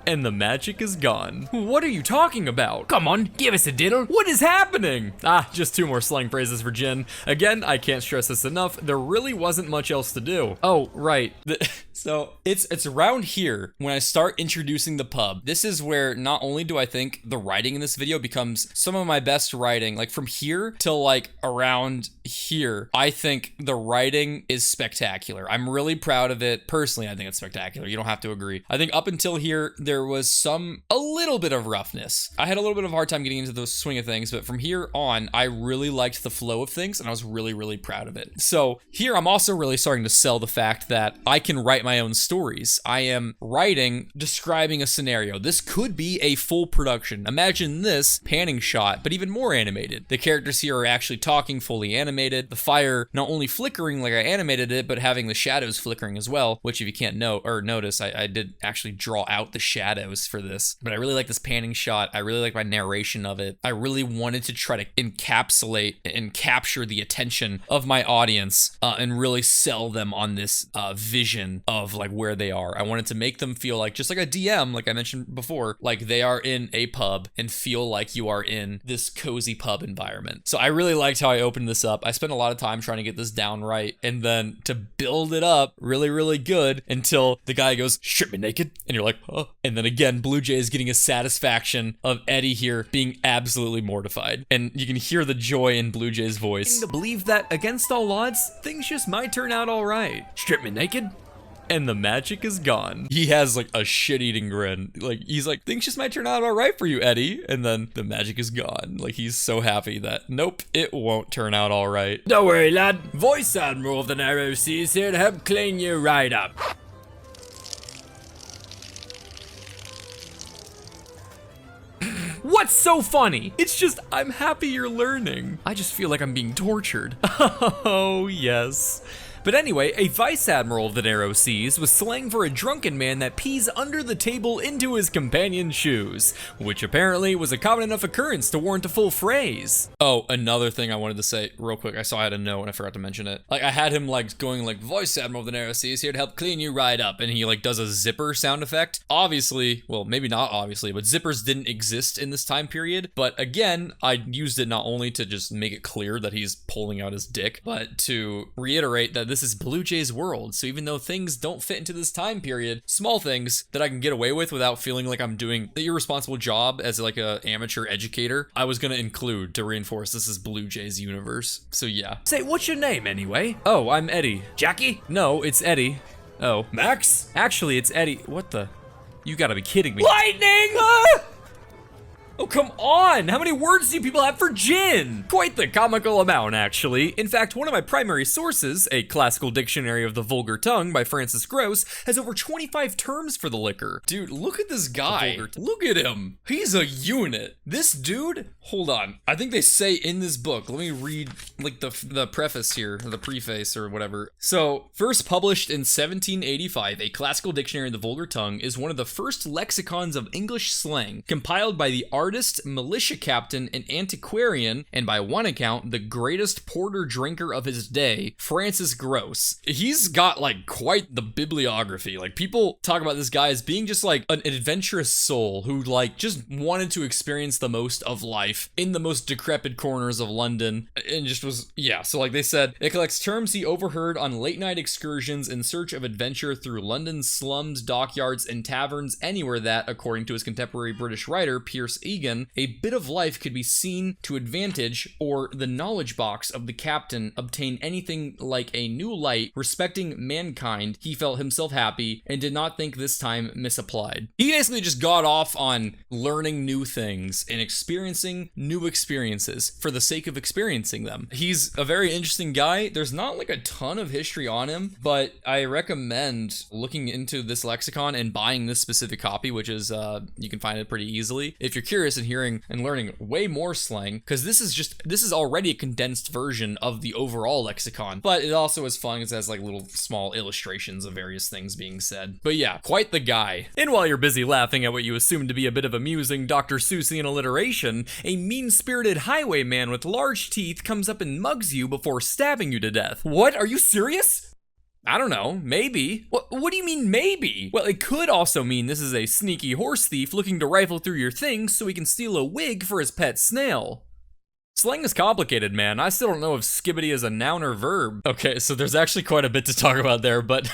And the magic is gone. What are you talking about? come on, give us a diddle. What is happening? Just 2 more slang phrases for Jin. Again, I can't stress this enough. There really wasn't much else to do. Oh, right. So it's around here when I start introducing the pub. This is where not only do I think the writing in this video becomes some of my best writing, like from here till like around here, I think the writing is spectacular. I'm really proud of it. Personally, I think it's spectacular. You don't have to agree. I think up until here, there was a little bit of roughness. I had a little bit of a hard time getting into the swing of things, but from here on, I really liked the flow of things and I was really, really proud of it. So here, I'm also really starting to sell the fact that I can write my own stories. I am writing, describing a scenario. This could be a full production. Imagine this panning shot, but even more animated. The characters here are actually talking, fully animated. The fire not only flickering like I animated it, but having the shadows flickering as well, which if you can't notice, I did actually draw out the shadows for this. But I really like this panning shot. I really like my narration of it. I really wanted to try to encapsulate and capture the attention of my audience and really sell them on this vision of like where they are. I wanted to make them feel like, just like a DM, like I mentioned before, like they are in a pub and feel like you are in this cozy pub environment. So I really liked how I opened this up. I spent a lot of time trying to get this down right, and then to build it up really, really good until the guy goes, "Strip me naked," and you're like, oh. And then again, BlueJay is getting a satisfaction of Eddie here being absolutely mortified. And you can hear the joy in BlueJay's voice. To believe that, against all odds, things just might turn out alright. Strip me naked, and the magic is gone. He has like a shit-eating grin. Like he's like, things just might turn out all right for you, Eddie. And then the magic is gone. Like he's so happy that nope, it won't turn out all right. Don't worry, lad. Voice Admiral of the Narrow Seas here to help clean you right up. What's so funny? It's just, I'm happy you're learning. I just feel like I'm being tortured. Oh, yes. But anyway, a vice admiral of the narrow seas was slang for a drunken man that pees under the table into his companion's shoes, which apparently was a common enough occurrence to warrant a full phrase. Oh, another thing I wanted to say real quick. I saw I had a note and I forgot to mention it. Like I had him like going like, "Voice admiral of the narrow seas here to help clean you right up," and he like does a zipper sound effect. Obviously, well, maybe not obviously, but zippers didn't exist in this time period. But again, I used it not only to just make it clear that he's pulling out his dick, but to reiterate that this is BlueJay's world. So even though things don't fit into this time period, small things that I can get away with without feeling like I'm doing the irresponsible job as like a amateur educator, I was gonna include to reinforce this is BlueJay's universe. So yeah. Say, what's your name anyway? Oh, I'm Eddie. Jackie? No, it's Eddie. Oh. Max? Actually, it's Eddie. What the? You gotta be kidding me. Lightning! Oh, come on! How many words do people have for gin? Quite the comical amount, actually. In fact, one of my primary sources, a classical dictionary of the vulgar tongue by Francis Grose, has over 25 terms for the liquor. Dude, look at this guy. Look at him. He's a unit. This dude, hold on. I think they say in this book, let me read like the preface here, or the preface or whatever. So, first published in 1785, a classical dictionary of the vulgar tongue is one of the first lexicons of English slang, compiled by the artist, militia captain, and antiquarian, and by one account, the greatest porter drinker of his day, Francis Grose. He's got like quite the bibliography. Like, people talk about this guy as being just like an adventurous soul who like just wanted to experience the most of life in the most decrepit corners of London, and just was, yeah. So like they said, it collects terms he overheard on late night excursions in search of adventure through London's slums, dockyards, and taverns, anywhere that, according to his contemporary British writer Pierce Egan, a bit of life could be seen to advantage, or the knowledge box of the captain obtain anything like a new light respecting mankind. He felt himself happy and did not think this time misapplied. He basically just got off on learning new things and experiencing new experiences for the sake of experiencing them. He's a very interesting guy. There's not like a ton of history on him, but I recommend looking into this lexicon and buying this specific copy, which is you can find it pretty easily if you're curious in hearing and learning way more slang, because this is already a condensed version of the overall lexicon, but it also is fun because it has like little small illustrations of various things being said. But yeah, quite the guy. And while you're busy laughing at what you assume to be a bit of amusing Dr. Seussian alliteration, a mean-spirited highwayman with large teeth comes up and mugs you before stabbing you to death. What? Are you serious? I don't know, maybe. What do you mean maybe? Well, it could also mean this is a sneaky horse thief looking to rifle through your things so he can steal a wig for his pet snail. Slang is complicated, man. I still don't know if skibbity is a noun or verb. Okay, so there's actually quite a bit to talk about there, but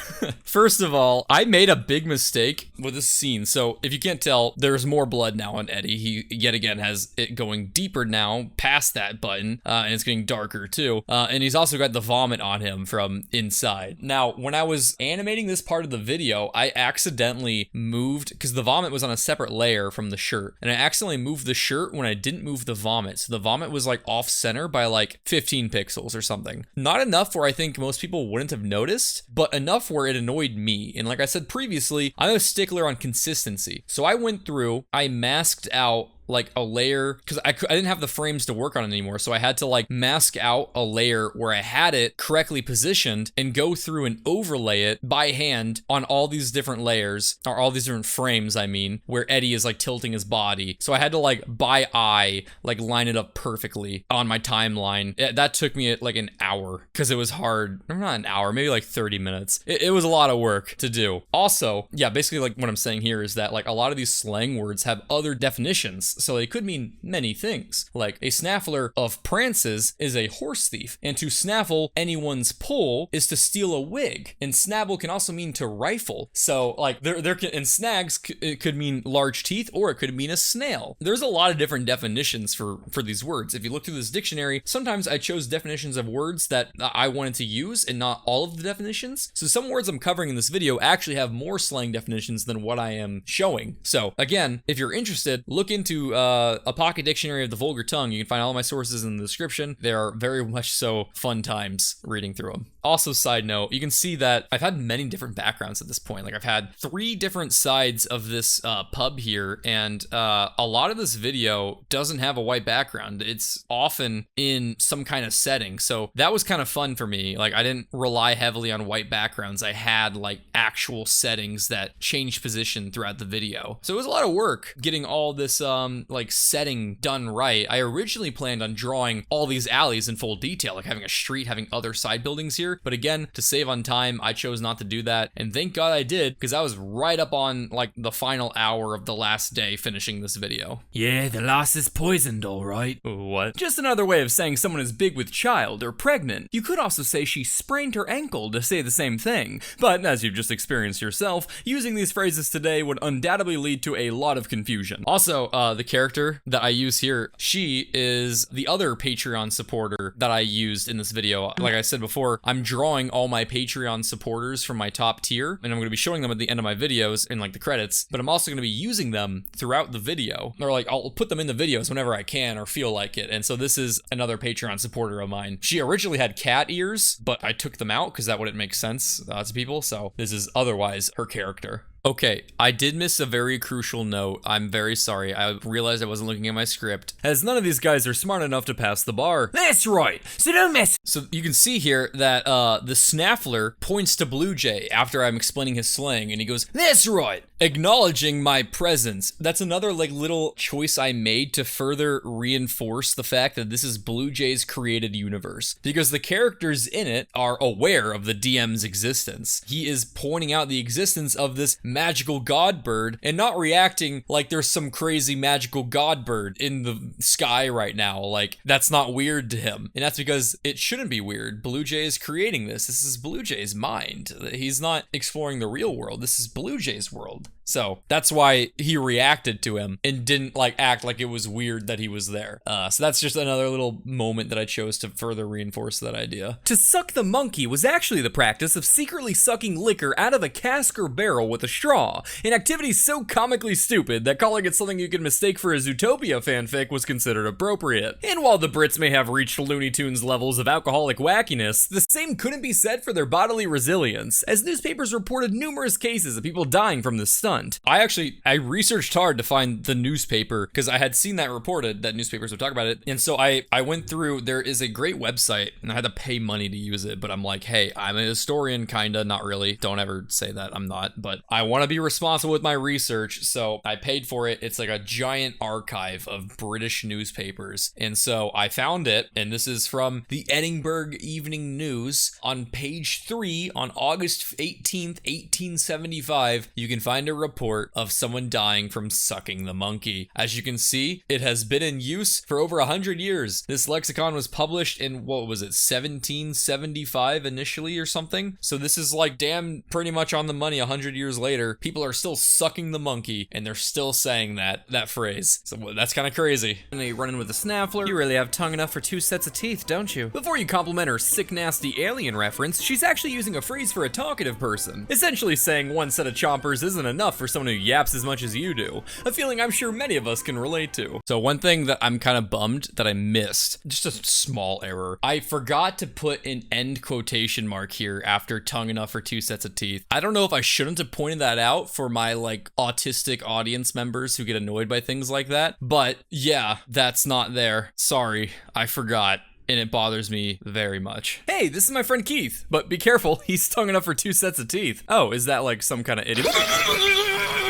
first of all, I made a big mistake with this scene. So if you can't tell, there's more blood now on Eddie. He, yet again, has it going deeper now past that button, and it's getting darker too. And he's also got the vomit on him from inside. Now, when I was animating this part of the video, I accidentally moved, because the vomit was on a separate layer from the shirt, and I accidentally moved the shirt when I didn't move the vomit. So the vomit was like off center by like 15 pixels or something. Not enough where I think most people wouldn't have noticed, but enough where it annoyed me. And like I said previously, I'm a stickler on consistency. So I went through, I masked out like a layer, because I didn't have the frames to work on it anymore, so I had to like mask out a layer where I had it correctly positioned and go through and overlay it by hand on all these different layers, or all these different frames, I mean, where Eddie is like tilting his body. So I had to like by eye like line it up perfectly on my timeline. That took me like an hour, because it was hard. Or not an hour, maybe like 30 minutes. It was a lot of work to do. Also, yeah, basically like what I'm saying here is that like a lot of these slang words have other definitions. So they could mean many things. Like a snaffler of prances is a horse thief, and to snaffle anyone's pull is to steal a wig. And snabble can also mean to rifle. So like there can, and snags, it could mean large teeth, or it could mean a snail. There's a lot of different definitions for these words. If you look through this dictionary, sometimes I chose definitions of words that I wanted to use and not all of the definitions. So some words I'm covering in this video actually have more slang definitions than what I am showing. So again, if you're interested, look into a pocket dictionary of the vulgar tongue. You can find all my sources in the description. They are very much so fun times reading through them. Also, side note, you can see that I've had many different backgrounds at this point. Like I've had 3 different sides of this pub here, and a lot of this video doesn't have a white background. It's often in some kind of setting. So that was kind of fun for me. Like I didn't rely heavily on white backgrounds. I had like actual settings that changed position throughout the video. So it was a lot of work getting all this like setting done right. I originally planned on drawing all these alleys in full detail, like having a street, having other side buildings here. But again, to save on time, I chose not to do that. And thank God I did, because I was right up on like the final hour of the last day finishing this video. Yeah, the loss is poisoned, all right. What? Just another way of saying someone is big with child or pregnant. You could also say she sprained her ankle to say the same thing. But as you've just experienced yourself, using these phrases today would undoubtedly lead to a lot of confusion. Also, the character that I use here, she is the other Patreon supporter that I used in this video. Like I said before, I'm I'm drawing all my Patreon supporters from my top tier, and I'm gonna be showing them at the end of my videos in like the credits, but I'm also gonna be using them throughout the video, or like I'll put them in the videos whenever I can or feel like it. And so this is another Patreon supporter of mine. She originally had cat ears, but I took them out because that wouldn't make sense to people. So this is otherwise her character. Okay, I did miss a very crucial note. I'm very sorry. I realized I wasn't looking at my script, as none of these guys are smart enough to pass the bar. That's right, so don't mess. So you can see here that the snaffler points to BlueJay after I'm explaining his slang, and he goes, "That's right," acknowledging my presence. That's another like little choice I made to further reinforce the fact that this is BlueJay's created universe, because the characters in it are aware of the DM's existence. He is pointing out the existence of this magical god bird and not reacting like there's some crazy magical god bird in the sky right now. Like, that's not weird to him, and that's because it shouldn't be weird. BlueJay is creating this. This is BlueJay's mind. He's not exploring the real world. This is BlueJay's world. So that's why he reacted to him and didn't like act like it was weird that he was there. So that's just another little moment that I chose to further reinforce that idea. To suck the monkey was actually the practice of secretly sucking liquor out of a cask or barrel with a straw, an activity so comically stupid that calling it something you could mistake for a Zootopia fanfic was considered appropriate. And while the Brits may have reached Looney Tunes levels of alcoholic wackiness, the same couldn't be said for their bodily resilience, as newspapers reported numerous cases of people dying from this stunt. I researched hard to find the newspaper because I had seen that reported that newspapers would talk about it. And so I went through, there is a great website, and I had to pay money to use it, but I'm like, hey, I'm a historian, kinda, not really. Don't ever say that, I'm not, but I want to be responsible with my research, so I paid for it. It's like a giant archive of British newspapers. And so I found it, and this is from the Edinburgh Evening News on page 3 on August 18th, 1875. You can find a report of someone dying from sucking the monkey. As you can see, it has been in use for over 100 years. This lexicon was published in, what was it, 1775 initially or something? So this is like damn pretty much on the money 100 years later. People are still sucking the monkey, and they're still saying that phrase. So that's kind of crazy. And they run in with a snaffler. You really have tongue enough for 2 sets of teeth, don't you? Before you compliment her sick, nasty alien reference, she's actually using a phrase for a talkative person, essentially saying one set of chompers isn't enough for someone who yaps as much as you do, a feeling I'm sure many of us can relate to. So one thing that I'm kind of bummed that I missed, just a small error, I forgot to put an end quotation mark here after tongue enough for 2 sets of teeth. I don't know if I shouldn't have pointed that out for my like autistic audience members who get annoyed by things like that, but yeah, that's not there. Sorry, I forgot. And it bothers me very much. Hey, this is my friend Keith, but be careful, he's tongue enough for 2 sets of teeth. Oh, is that like some kind of idiot?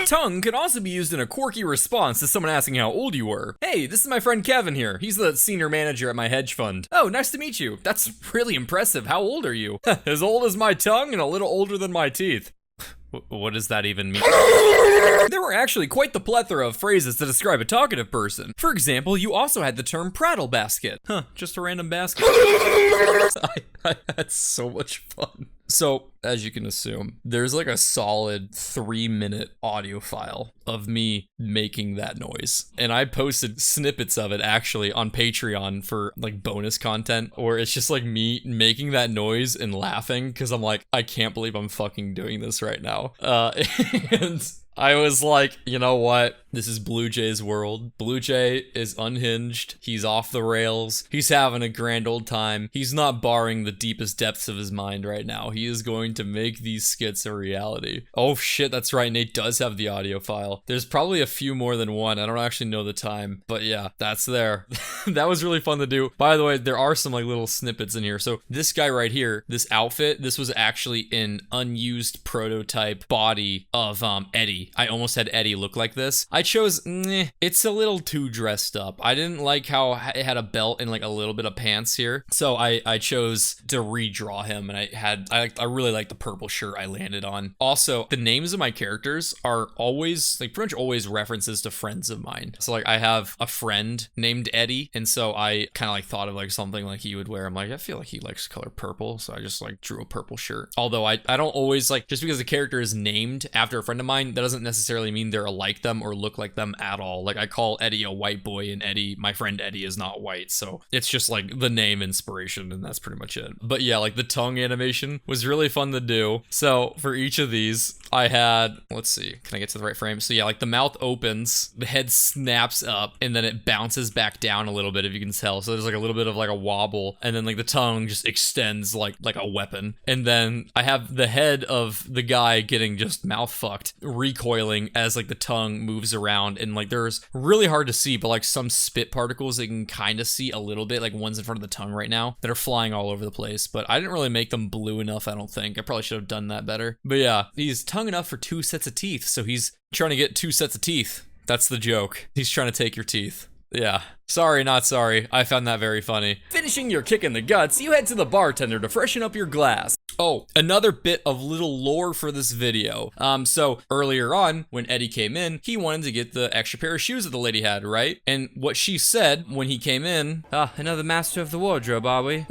Tongue can also be used in a quirky response to someone asking how old you were. Hey, this is my friend Kevin here. He's the senior manager at my hedge fund. Oh, nice to meet you. That's really impressive. How old are you? As old as my tongue and a little older than my teeth. What does that even mean? There were actually quite the plethora of phrases to describe a talkative person. For example, you also had the term prattle basket. Huh, just a random basket. I had so much fun. So, as you can assume, there's like a solid 3-minute audio file of me making that noise. And I posted snippets of it actually on Patreon for like bonus content, where it's just like me making that noise and laughing because I'm like, I can't believe I'm fucking doing this right now. And I was like, you know what? This is BlueJay's world. BlueJay is unhinged. He's off the rails. He's having a grand old time. He's not barring the deepest depths of his mind right now. He is going to make these skits a reality. Oh shit, that's right. Nate does have the audio file. There's probably a few more than one. I don't actually know the time, but yeah, that's there. That was really fun to do. By the way, there are some like little snippets in here. So this guy right here, this outfit, this was actually an unused prototype body of Eddie. I almost had Eddie look like this. I chose, it's a little too dressed up. I didn't like how it had a belt and like a little bit of pants here. So I chose to redraw him, and I really like the purple shirt I landed on. Also, the names of my characters are always, like pretty much always references to friends of mine. So like I have a friend named Eddie, and so I kind of like thought of like something like he would wear. I'm like, I feel like he likes color purple, so I just like drew a purple shirt. Although I don't always like, just because a character is named after a friend of mine, that doesn't necessarily mean they're like them or look look like them at all. Like, I call Eddie a white boy, and Eddie, my friend Eddie, is not white, so it's just like the name inspiration, and that's pretty much it. But yeah, like the tongue animation was really fun to do. So for each of these, I had, let's see, can I get to the right frame? So yeah, like the mouth opens, the head snaps up, and then it bounces back down a little bit, if you can tell. So there's like a little bit of like a wobble, and then like the tongue just extends like a weapon. And then I have the head of the guy getting just mouth fucked, recoiling as like the tongue moves around, and like there's really hard to see, but like some spit particles that you can kind of see a little bit, like one's in front of the tongue right now that are flying all over the place. But I didn't really make them blue enough, I don't think. I probably should have done that better. But yeah, he's tongue enough for 2 sets of teeth, so he's trying to get 2 sets of teeth. That's the joke. He's trying to take your teeth. Yeah. Sorry, not sorry. I found that very funny. Finishing your kick in the guts, you head to the bartender to freshen up your glass. Oh, another bit of little lore for this video. So earlier on, when Eddie came in, he wanted to get the extra pair of shoes that the lady had, right? And what she said when he came in, another master of the wardrobe, are we?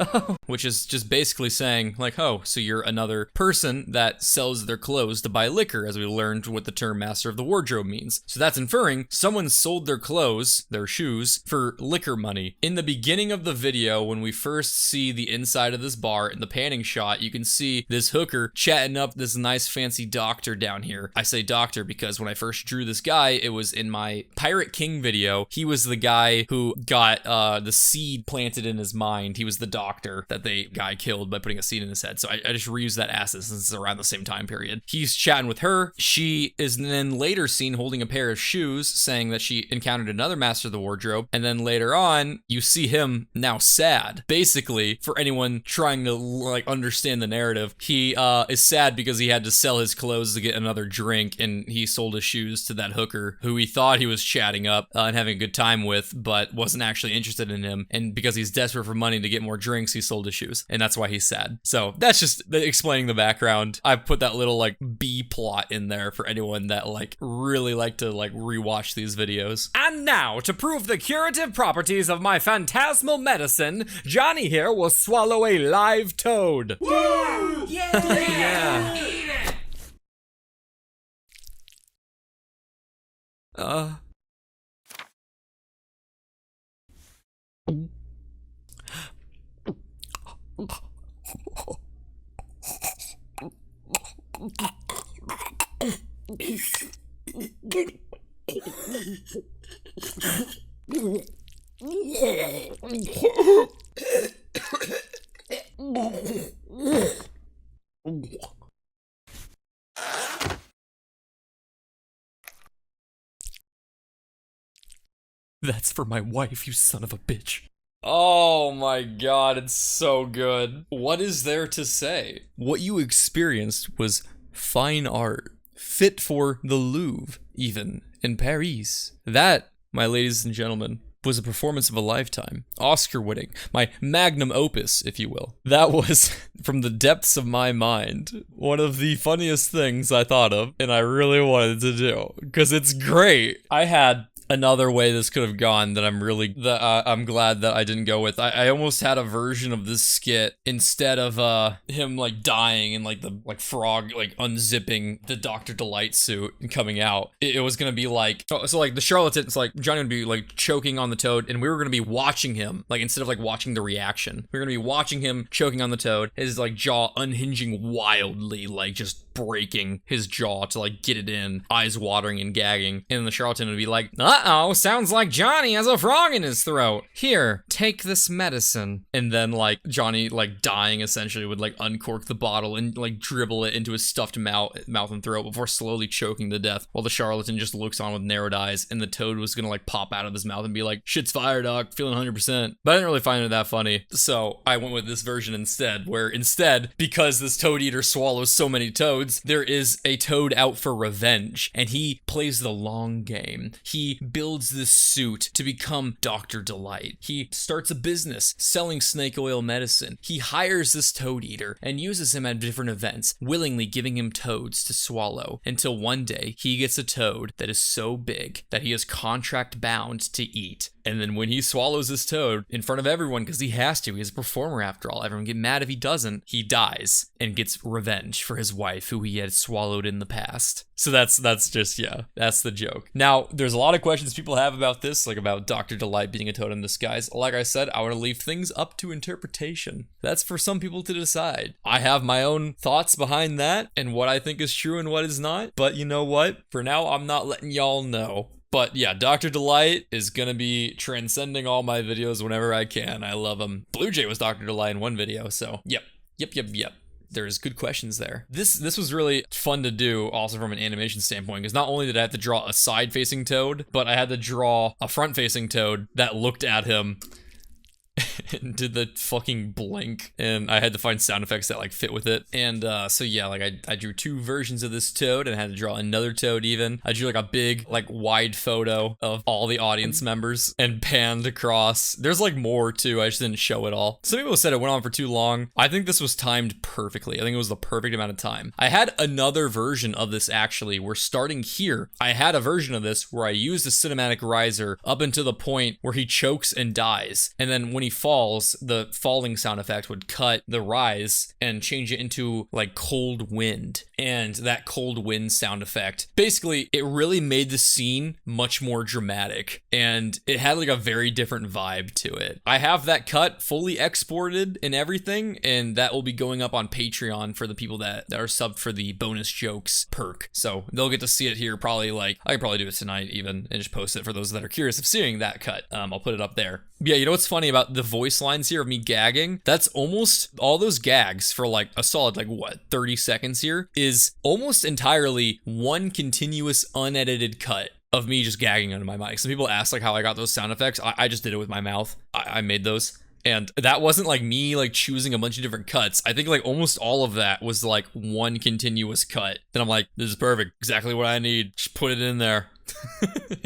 Which is just basically saying, like, oh, so you're another person that sells their clothes to buy liquor, as we learned what the term master of the wardrobe means. So that's inferring someone sold their clothes, their shoes, for liquor money. In the beginning of the video, when we first see the inside of this bar in the panning shot, you can see this hooker chatting up this nice fancy doctor down here. I say doctor because when I first drew this guy, it was in my Pirate King video. He was the guy who got the seed planted in his mind. He was the doctor that the guy killed by putting a seed in his head. So I just reused that asset since it's around the same time period. He's chatting with her. She is then later seen holding a pair of shoes, saying that she encountered another master of the wardrobe. And then later on, you see him now sad. Basically, for anyone trying to like understand the narrative, he is sad because he had to sell his clothes to get another drink, and he sold his shoes to that hooker who he thought he was chatting up and having a good time with, but wasn't actually interested in him. And because he's desperate for money to get more drinks, he sold his shoes, and that's why he's sad. So that's just explaining the background. I put that little like B plot in there for anyone that like really like to like rewatch these videos. And now, to prove the curative properties of my phantasmal medicine, Johnny here will swallow a live toad. Woo! Yeah. That's for my wife, you son of a bitch. Oh my god, it's so good. What is there to say? What you experienced was fine art, fit for the Louvre, even, in Paris. That, my ladies and gentlemen, was a performance of a lifetime. Oscar winning. My magnum opus, if you will. That was, from the depths of my mind, one of the funniest things I thought of, and I really wanted to do, because it's great. I had another way this could have gone that I'm glad that I didn't go with. I almost had a version of this skit instead of him like dying and like the like frog like unzipping the Dr. Delight suit and coming out. It was gonna be like, so like the charlatans, like Johnny would be like choking on the toad, and we were gonna be watching him, like instead of like watching the reaction, we were gonna be watching him choking on the toad, his like jaw unhinging wildly, like just breaking his jaw to like get it in, eyes watering and gagging, and the charlatan would be like, uh-oh, sounds like Johnny has a frog in his throat. Here, take this medicine. And then like Johnny, like dying essentially, would like uncork the bottle and like dribble it into his stuffed mouth and throat before slowly choking to death, while the charlatan just looks on with narrowed eyes, and the toad was gonna like pop out of his mouth and be like, shit's fire, dog, feeling 100%. But I didn't really find it that funny, so I went with this version instead, where instead, because this toad eater swallows so many toads, there is a toad out for revenge, and he plays the long game. He builds this suit to become Dr. Delight. He starts a business selling snake oil medicine. He hires this toad eater and uses him at different events, willingly giving him toads to swallow, until one day he gets a toad that is so big that he is contract bound to eat. And then when he swallows this toad in front of everyone, because he has to, he's a performer after all, everyone get mad if he doesn't, he dies and gets revenge for his wife who he had swallowed in the past. So that's just, yeah, that's the joke. Now, there's a lot of questions people have about this, like about Dr. Delight being a toad in disguise. Like I said, I want to leave things up to interpretation. That's for some people to decide. I have my own thoughts behind that and what I think is true and what is not. But you know what? For now, I'm not letting y'all know. But yeah, Dr. Delight is gonna be transcending all my videos whenever I can. I love him. BlueJay was Dr. Delight in one video, so yep. There's good questions there. This was really fun to do also from an animation standpoint, because not only did I have to draw a side-facing toad, but I had to draw a front-facing toad that looked at him and did the fucking blink, and I had to find sound effects that like fit with it. And so yeah, like I drew two versions of this toad and I had to draw another toad even. I drew like a big like wide photo of all the audience members and panned across. There's like more too, I just didn't show it all. Some people said it went on for too long. I think this was timed perfectly. I think it was the perfect amount of time. I had another version of this actually. We're starting here. I had a version of this where I used a cinematic riser up until the point where he chokes and dies, and then when he falls, the falling sound effect would cut the rise and change it into like cold wind. And that cold wind sound effect, basically, it really made the scene much more dramatic, and it had like a very different vibe to it. I have that cut fully exported and everything, and that will be going up on Patreon for the people that are subbed for the bonus jokes perk. So they'll get to see it here probably, like, I could probably do it tonight even and just post it for those that are curious of seeing that cut. I'll put it up there. Yeah, you know what's funny about the voice lines here of me gagging? That's almost all those gags for like a solid, like what, 30 seconds here is almost entirely one continuous unedited cut of me just gagging under my mic. Some people ask like how I got those sound effects. I just did it with my mouth. I made those. And that wasn't like me like choosing a bunch of different cuts. I think like almost all of that was like one continuous cut. Then I'm like, this is perfect. Exactly what I need. Just put it in there.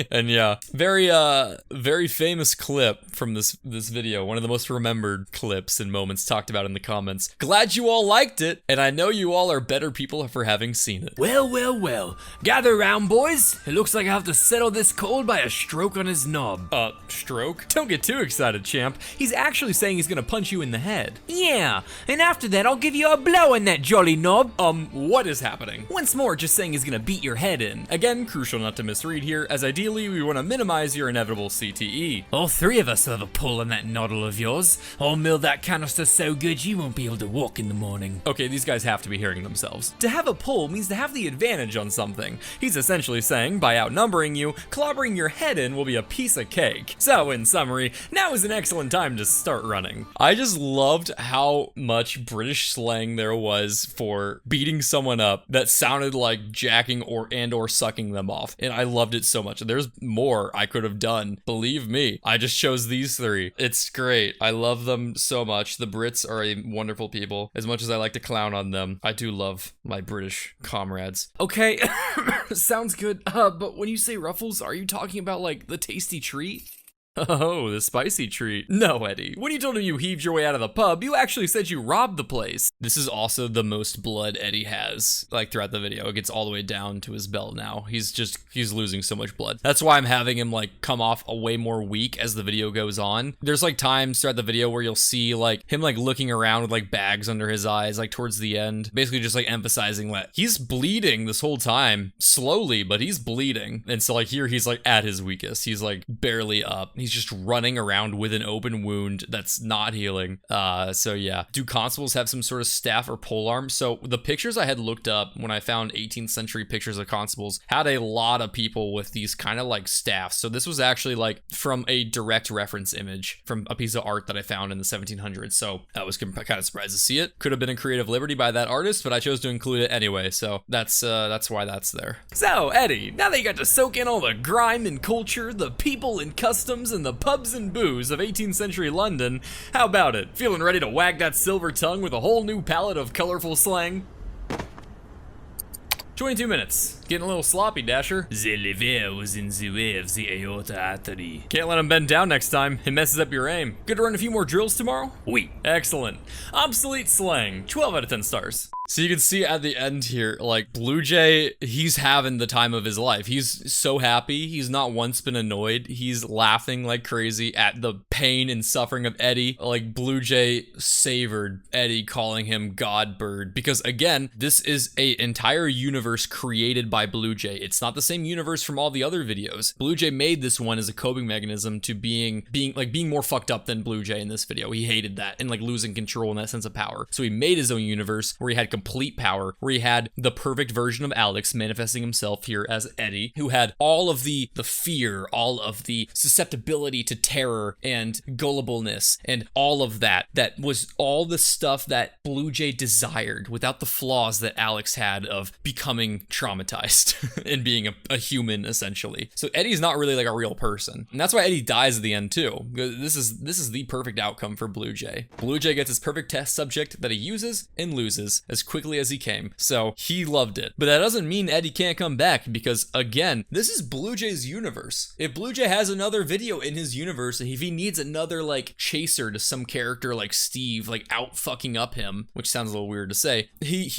And yeah, very famous clip from this video, one of the most remembered clips and moments talked about in the comments. Glad you all liked it, and I know you all are better people for having seen it. Well, gather round, boys. It looks like I have to settle this cold by a stroke on his knob. Stroke? Don't get too excited, champ. He's actually saying he's gonna punch you in the head. Yeah, and after that I'll give you a blow on that jolly knob. What is happening? Once more, just saying he's gonna beat your head in. Again, crucial not to misread here, as ideally we want to minimize your inevitable CTE. All three of us will have a pull on that noddle of yours. I'll mill that canister so good you won't be able to walk in the morning. Okay, these guys have to be hearing themselves. To have a pull means to have the advantage on something. He's essentially saying, by outnumbering you, clobbering your head in will be a piece of cake. So, in summary, now is an excellent time to start running. I just loved how much British slang there was for beating someone up that sounded like jacking or sucking them off. And I loved it so much. There's more I could have done. Believe me. I just chose these three. It's great. I love them so much. The Brits are a wonderful people. As much as I like to clown on them, I do love my British comrades. Okay, sounds good. But when you say Ruffles, are you talking about like the tasty treat? Oh, the spicy treat. No, Eddie. When you told him you heaved your way out of the pub, you actually said you robbed the place. This is also the most blood Eddie has, like, throughout the video. It gets all the way down to his belt now. He's losing so much blood. That's why I'm having him, like, come off a way more weak as the video goes on. There's, like, times throughout the video where you'll see, like, him, like, looking around with, like, bags under his eyes, like, towards the end. Basically just, like, emphasizing that he's bleeding this whole time. Slowly, but he's bleeding. And so, like, here he's, like, at his weakest. He's, like, barely up. He's just running around with an open wound that's not healing. So yeah. Do constables have some sort of staff or polearm? So the pictures I had looked up when I found 18th century pictures of constables had a lot of people with these kind of like staffs. So this was actually like from a direct reference image from a piece of art that I found in the 1700s. So I was kind of surprised to see it. Could have been a creative liberty by that artist, but I chose to include it anyway. So that's why that's there. So Eddie, now that you got to soak in all the grime and culture, the people and customs, and the pubs and booze of 18th century London, how about it? Feeling ready to wag that silver tongue with a whole new palette of colorful slang? 22 minutes. Getting a little sloppy, Dasher. The liver was in the way of the aorta artery. Can't let him bend down next time. It messes up your aim. Good to run a few more drills tomorrow? Oui. Excellent. Obsolete slang. 12 out of 10 stars. So you can see at the end here, like, BlueJay, he's having the time of his life. He's so happy. He's not once been annoyed. He's laughing like crazy at the pain and suffering of Eddie. Like, BlueJay savored Eddie calling him Godbird. Because, again, this is an entire universe created by BlueJay. It's not the same universe from all the other videos. BlueJay made this one as a coping mechanism to being more fucked up than BlueJay in this video. He hated that and, like, losing control and that sense of power. So he made his own universe where he had complete power, where he had the perfect version of Alex manifesting himself here as Eddie, who had all of the fear, all of the susceptibility to terror and gullibleness, and all of that was all the stuff that BlueJay desired without the flaws that Alex had of becoming traumatized and being a human, essentially. So Eddie's not really like a real person, and that's why Eddie dies at the end too. This is the perfect outcome for BlueJay. BlueJay gets his perfect test subject that he uses and loses as quickly as he came. So he loved it. But that doesn't mean Eddie can't come back, because again, this is BlueJay's universe. If BlueJay has another video in his universe, if he needs another like chaser to some character like Steve, like out fucking up him, which sounds a little weird to say, he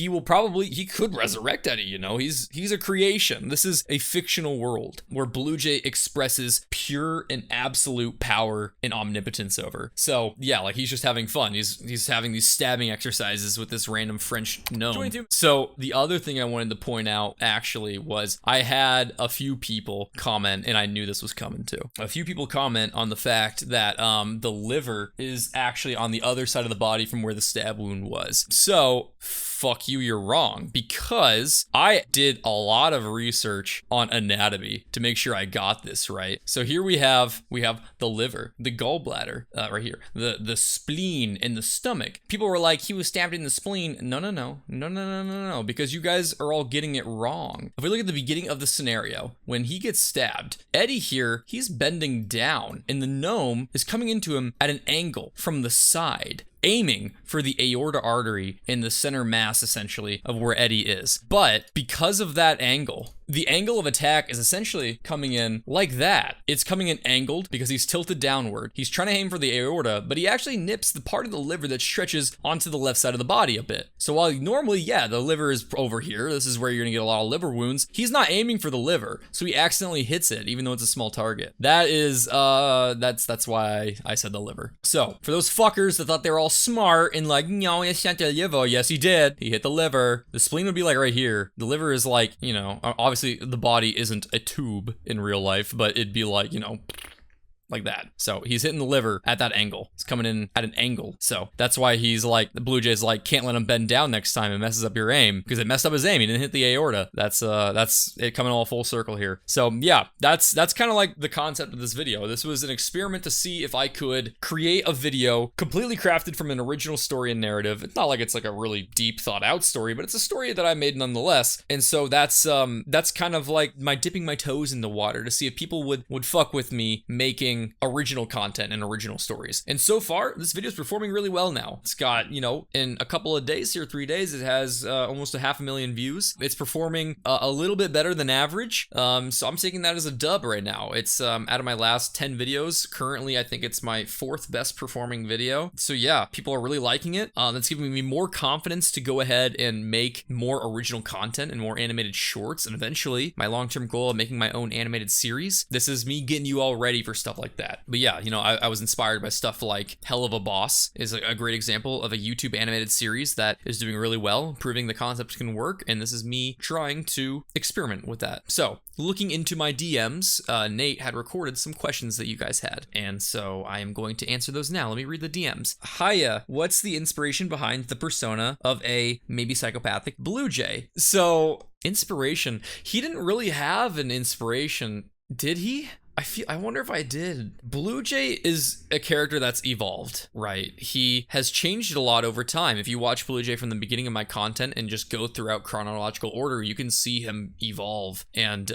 could resurrect Eddie, you know? He's a creation. This is a fictional world where BlueJay expresses pure and absolute power and omnipotence over. So yeah, like he's just having fun. He's having these stabbing exercises with this random French gnome. 22. So the other thing I wanted to point out actually was I had a few people comment, and I knew this was coming too. A few people comment on the fact that the liver is actually on the other side of the body from where the stab wound was. So fuck you, you're wrong, because I did a lot of research on anatomy to make sure I got this right. So here we have the liver, the gallbladder, right here, the spleen, and the stomach. People were like, he was stabbed in the spleen. No, because you guys are all getting it wrong. If we look at the beginning of the scenario, when he gets stabbed, Eddie here, he's bending down, and the gnome is coming into him at an angle from the side, aiming for the aorta artery in the center mass, essentially, of where Eddie is. But because of that angle, the angle of attack is essentially coming in like that. It's coming in angled because he's tilted downward. He's trying to aim for the aorta, but he actually nips the part of the liver that stretches onto the left side of the body a bit. So while normally, yeah, the liver is over here, this is where you're gonna get a lot of liver wounds, he's not aiming for the liver, so he accidentally hits it, even though it's a small target. That is, that's why I said the liver. So, for those fuckers that thought they were all smart and like, no, it's not the liver, yes, he did. He hit the liver. The spleen would be like right here. The liver is like, you know, obviously the body isn't a tube in real life, but it'd be like, you know, like that. So he's hitting the liver at that angle. It's coming in at an angle. So that's why he's like, the BlueJay's like, can't let him bend down next time. It messes up your aim, because it messed up his aim. He didn't hit the aorta. That's it coming all full circle here. So yeah, that's kind of like the concept of this video. This was an experiment to see if I could create a video completely crafted from an original story and narrative. It's not like it's like a really deep thought out story, but it's a story that I made nonetheless. And so that's kind of like my dipping my toes in the water to see if people would fuck with me making original content and original stories. And so far, this video is performing really well now. It's got, you know, in a couple of days here, 3 days, it has almost 500,000 views. It's performing a little bit better than average. So I'm taking that as a dub right now. It's out of my last 10 videos. Currently, I think it's my 4th best performing video. So yeah, people are really liking it. That's giving me more confidence to go ahead and make more original content and more animated shorts. And eventually, my long-term goal of making my own animated series. This is me getting you all ready for stuff like that. But yeah, you know, I was inspired by stuff like Hell of a Boss is a great example of a YouTube animated series that is doing really well, proving the concept can work, and this is me trying to experiment with that. So, looking into my DMs, Nate had recorded some questions that you guys had, and so I am going to answer those now. Let me read the DMs. Hiya, what's the inspiration behind the persona of a maybe psychopathic BlueJay? So, inspiration. He didn't really have an inspiration, did he? I wonder if I did. BlueJay is a character that's evolved, right? He has changed a lot over time. If you watch BlueJay from the beginning of my content and just go throughout chronological order, you can see him evolve and,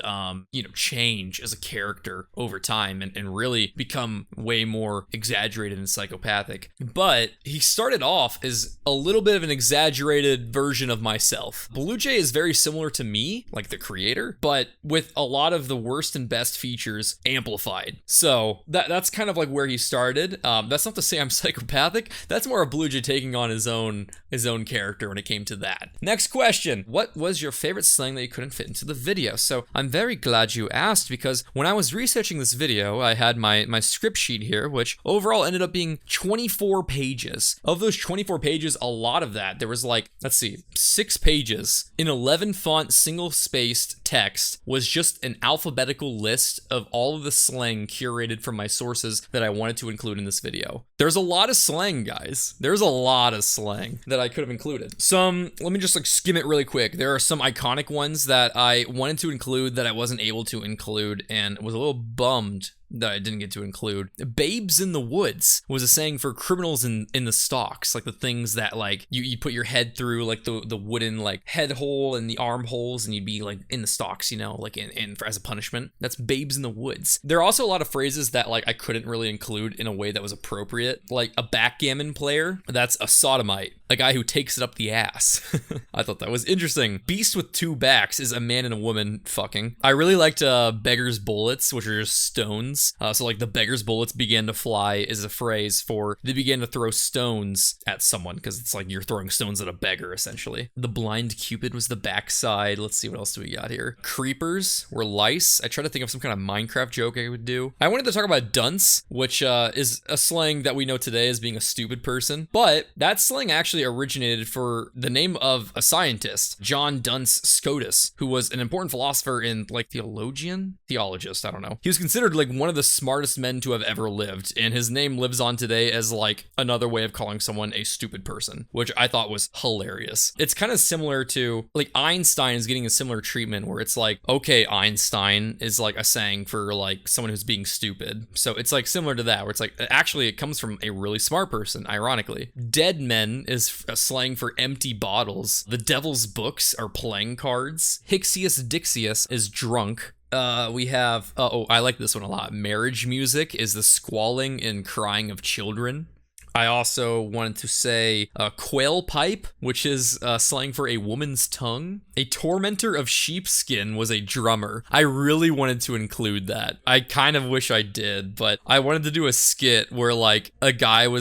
change as a character over time and really become way more exaggerated and psychopathic. But he started off as a little bit of an exaggerated version of myself. BlueJay is very similar to me, like the creator, but with a lot of the worst and best features amplified. So that's kind of like where he started. That's not to say I'm psychopathic. That's more of BlueJay taking on his own character when it came to that. Next question. What was your favorite slang that you couldn't fit into the video? So I'm very glad you asked, because when I was researching this video, I had my script sheet here, which overall ended up being 24 pages. Of those 24 pages, a lot of that, there was like, let's see, 6 pages in 11 font single-spaced text was just an alphabetical list of all of the slang curated from my sources that I wanted to include in this video. There's a lot of slang, guys. There's a lot of slang that I could have included. Let me just like skim it really quick. There are some iconic ones that I wanted to include that I wasn't able to include and was a little bummed that I didn't get to include. Babes in the woods was a saying for criminals in the stocks, like the things that like you put your head through, like the wooden like head hole and the arm holes, and you'd be like in the stocks, like as a punishment. That's babes in the woods. There are also a lot of phrases that like I couldn't really include in a way that was appropriate, like a backgammon player. That's a sodomite, a guy who takes it up the ass. I thought that was interesting. Beast with 2 backs is a man and a woman fucking. I really liked beggar's bullets, which are just stones. So like the beggar's bullets began to fly is a phrase for they began to throw stones at someone, because it's like you're throwing stones at a beggar essentially. The blind cupid was the backside. Let's see, what else do we got here? Creepers were lice. I tried to think of some kind of Minecraft joke I would do. I wanted to talk about dunce, which is a slang that we know today as being a stupid person, but that slang actually originated for the name of a scientist, John Duns Scotus, who was an important philosopher and like theologist, I don't know. He was considered like one of the smartest men to have ever lived, and his name lives on today as like another way of calling someone a stupid person, which I thought was hilarious. It's kind of similar to like Einstein is getting a similar treatment where it's like, okay, Einstein is like a saying for like someone who's being stupid. So it's like similar to that, where it's like actually it comes from a really smart person, ironically. Dead men is a slang for empty bottles. The devil's books are playing cards. Hixius Dixius is drunk. We have, I like this one a lot. Marriage music is the squalling and crying of children. I also wanted to say quail pipe, which is slang for a woman's tongue. A tormentor of sheepskin was a drummer. I really wanted to include that. I kind of wish I did, but I wanted to do a skit where like a band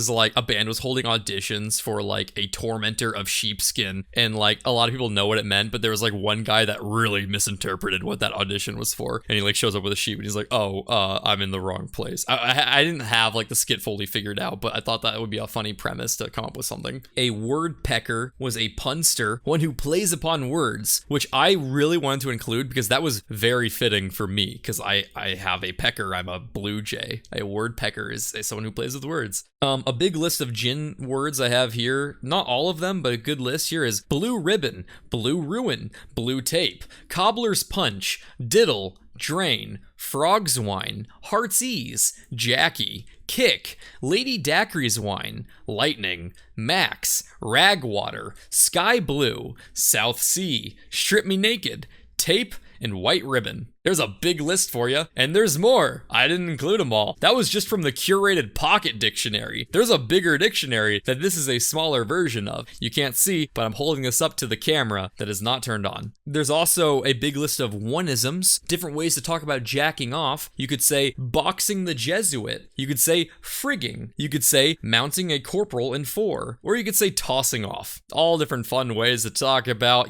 was holding auditions for like a tormentor of sheepskin, and like a lot of people know what it meant, but there was like one guy that really misinterpreted what that audition was for, and he like shows up with a sheep and he's like, I'm in the wrong place. I didn't have like the skit fully figured out, but I thought that would be a funny premise to come up with something. A word pecker was a punster, one who plays upon words, which I really wanted to include because that was very fitting for me, because I have a pecker. I'm a BlueJay. A word pecker is someone who plays with words. A big list of gin words I have here, not all of them, but a good list here is blue ribbon, blue ruin, blue tape, cobbler's punch, diddle, drain, frog's wine, heart's ease, Jackie, kick, Lady Daiquiri's wine, lightning, max, ragwater, sky blue, South Sea, strip me naked, tape, and white ribbon. There's a big list for you, and there's more. I didn't include them all. That was just from the curated pocket dictionary. There's a bigger dictionary that this is a smaller version of. You can't see, but I'm holding this up to the camera that is not turned on. There's also a big list of one-isms, different ways to talk about jacking off. You could say boxing the Jesuit. You could say frigging. You could say mounting a corporal in 4. Or you could say tossing off. All different fun ways to talk about,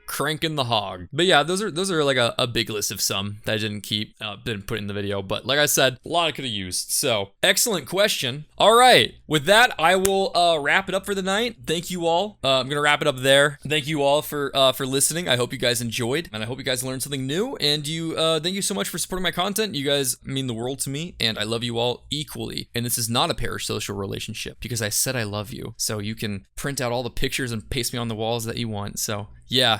cranking the hog. But yeah, those are like a big list of some that I didn't put in the video, but like I said, a lot I could have used. So excellent question. All right, with that, I will wrap it up for the night. Thank you all. I'm gonna wrap it up there. Thank you all for listening. I hope you guys enjoyed, and I hope you guys learned something new. And thank you so much for supporting my content. You guys mean the world to me, and I love you all equally. And this is not a parasocial relationship, because I said I love you. So you can print out all the pictures and paste me on the walls that you want. So yeah,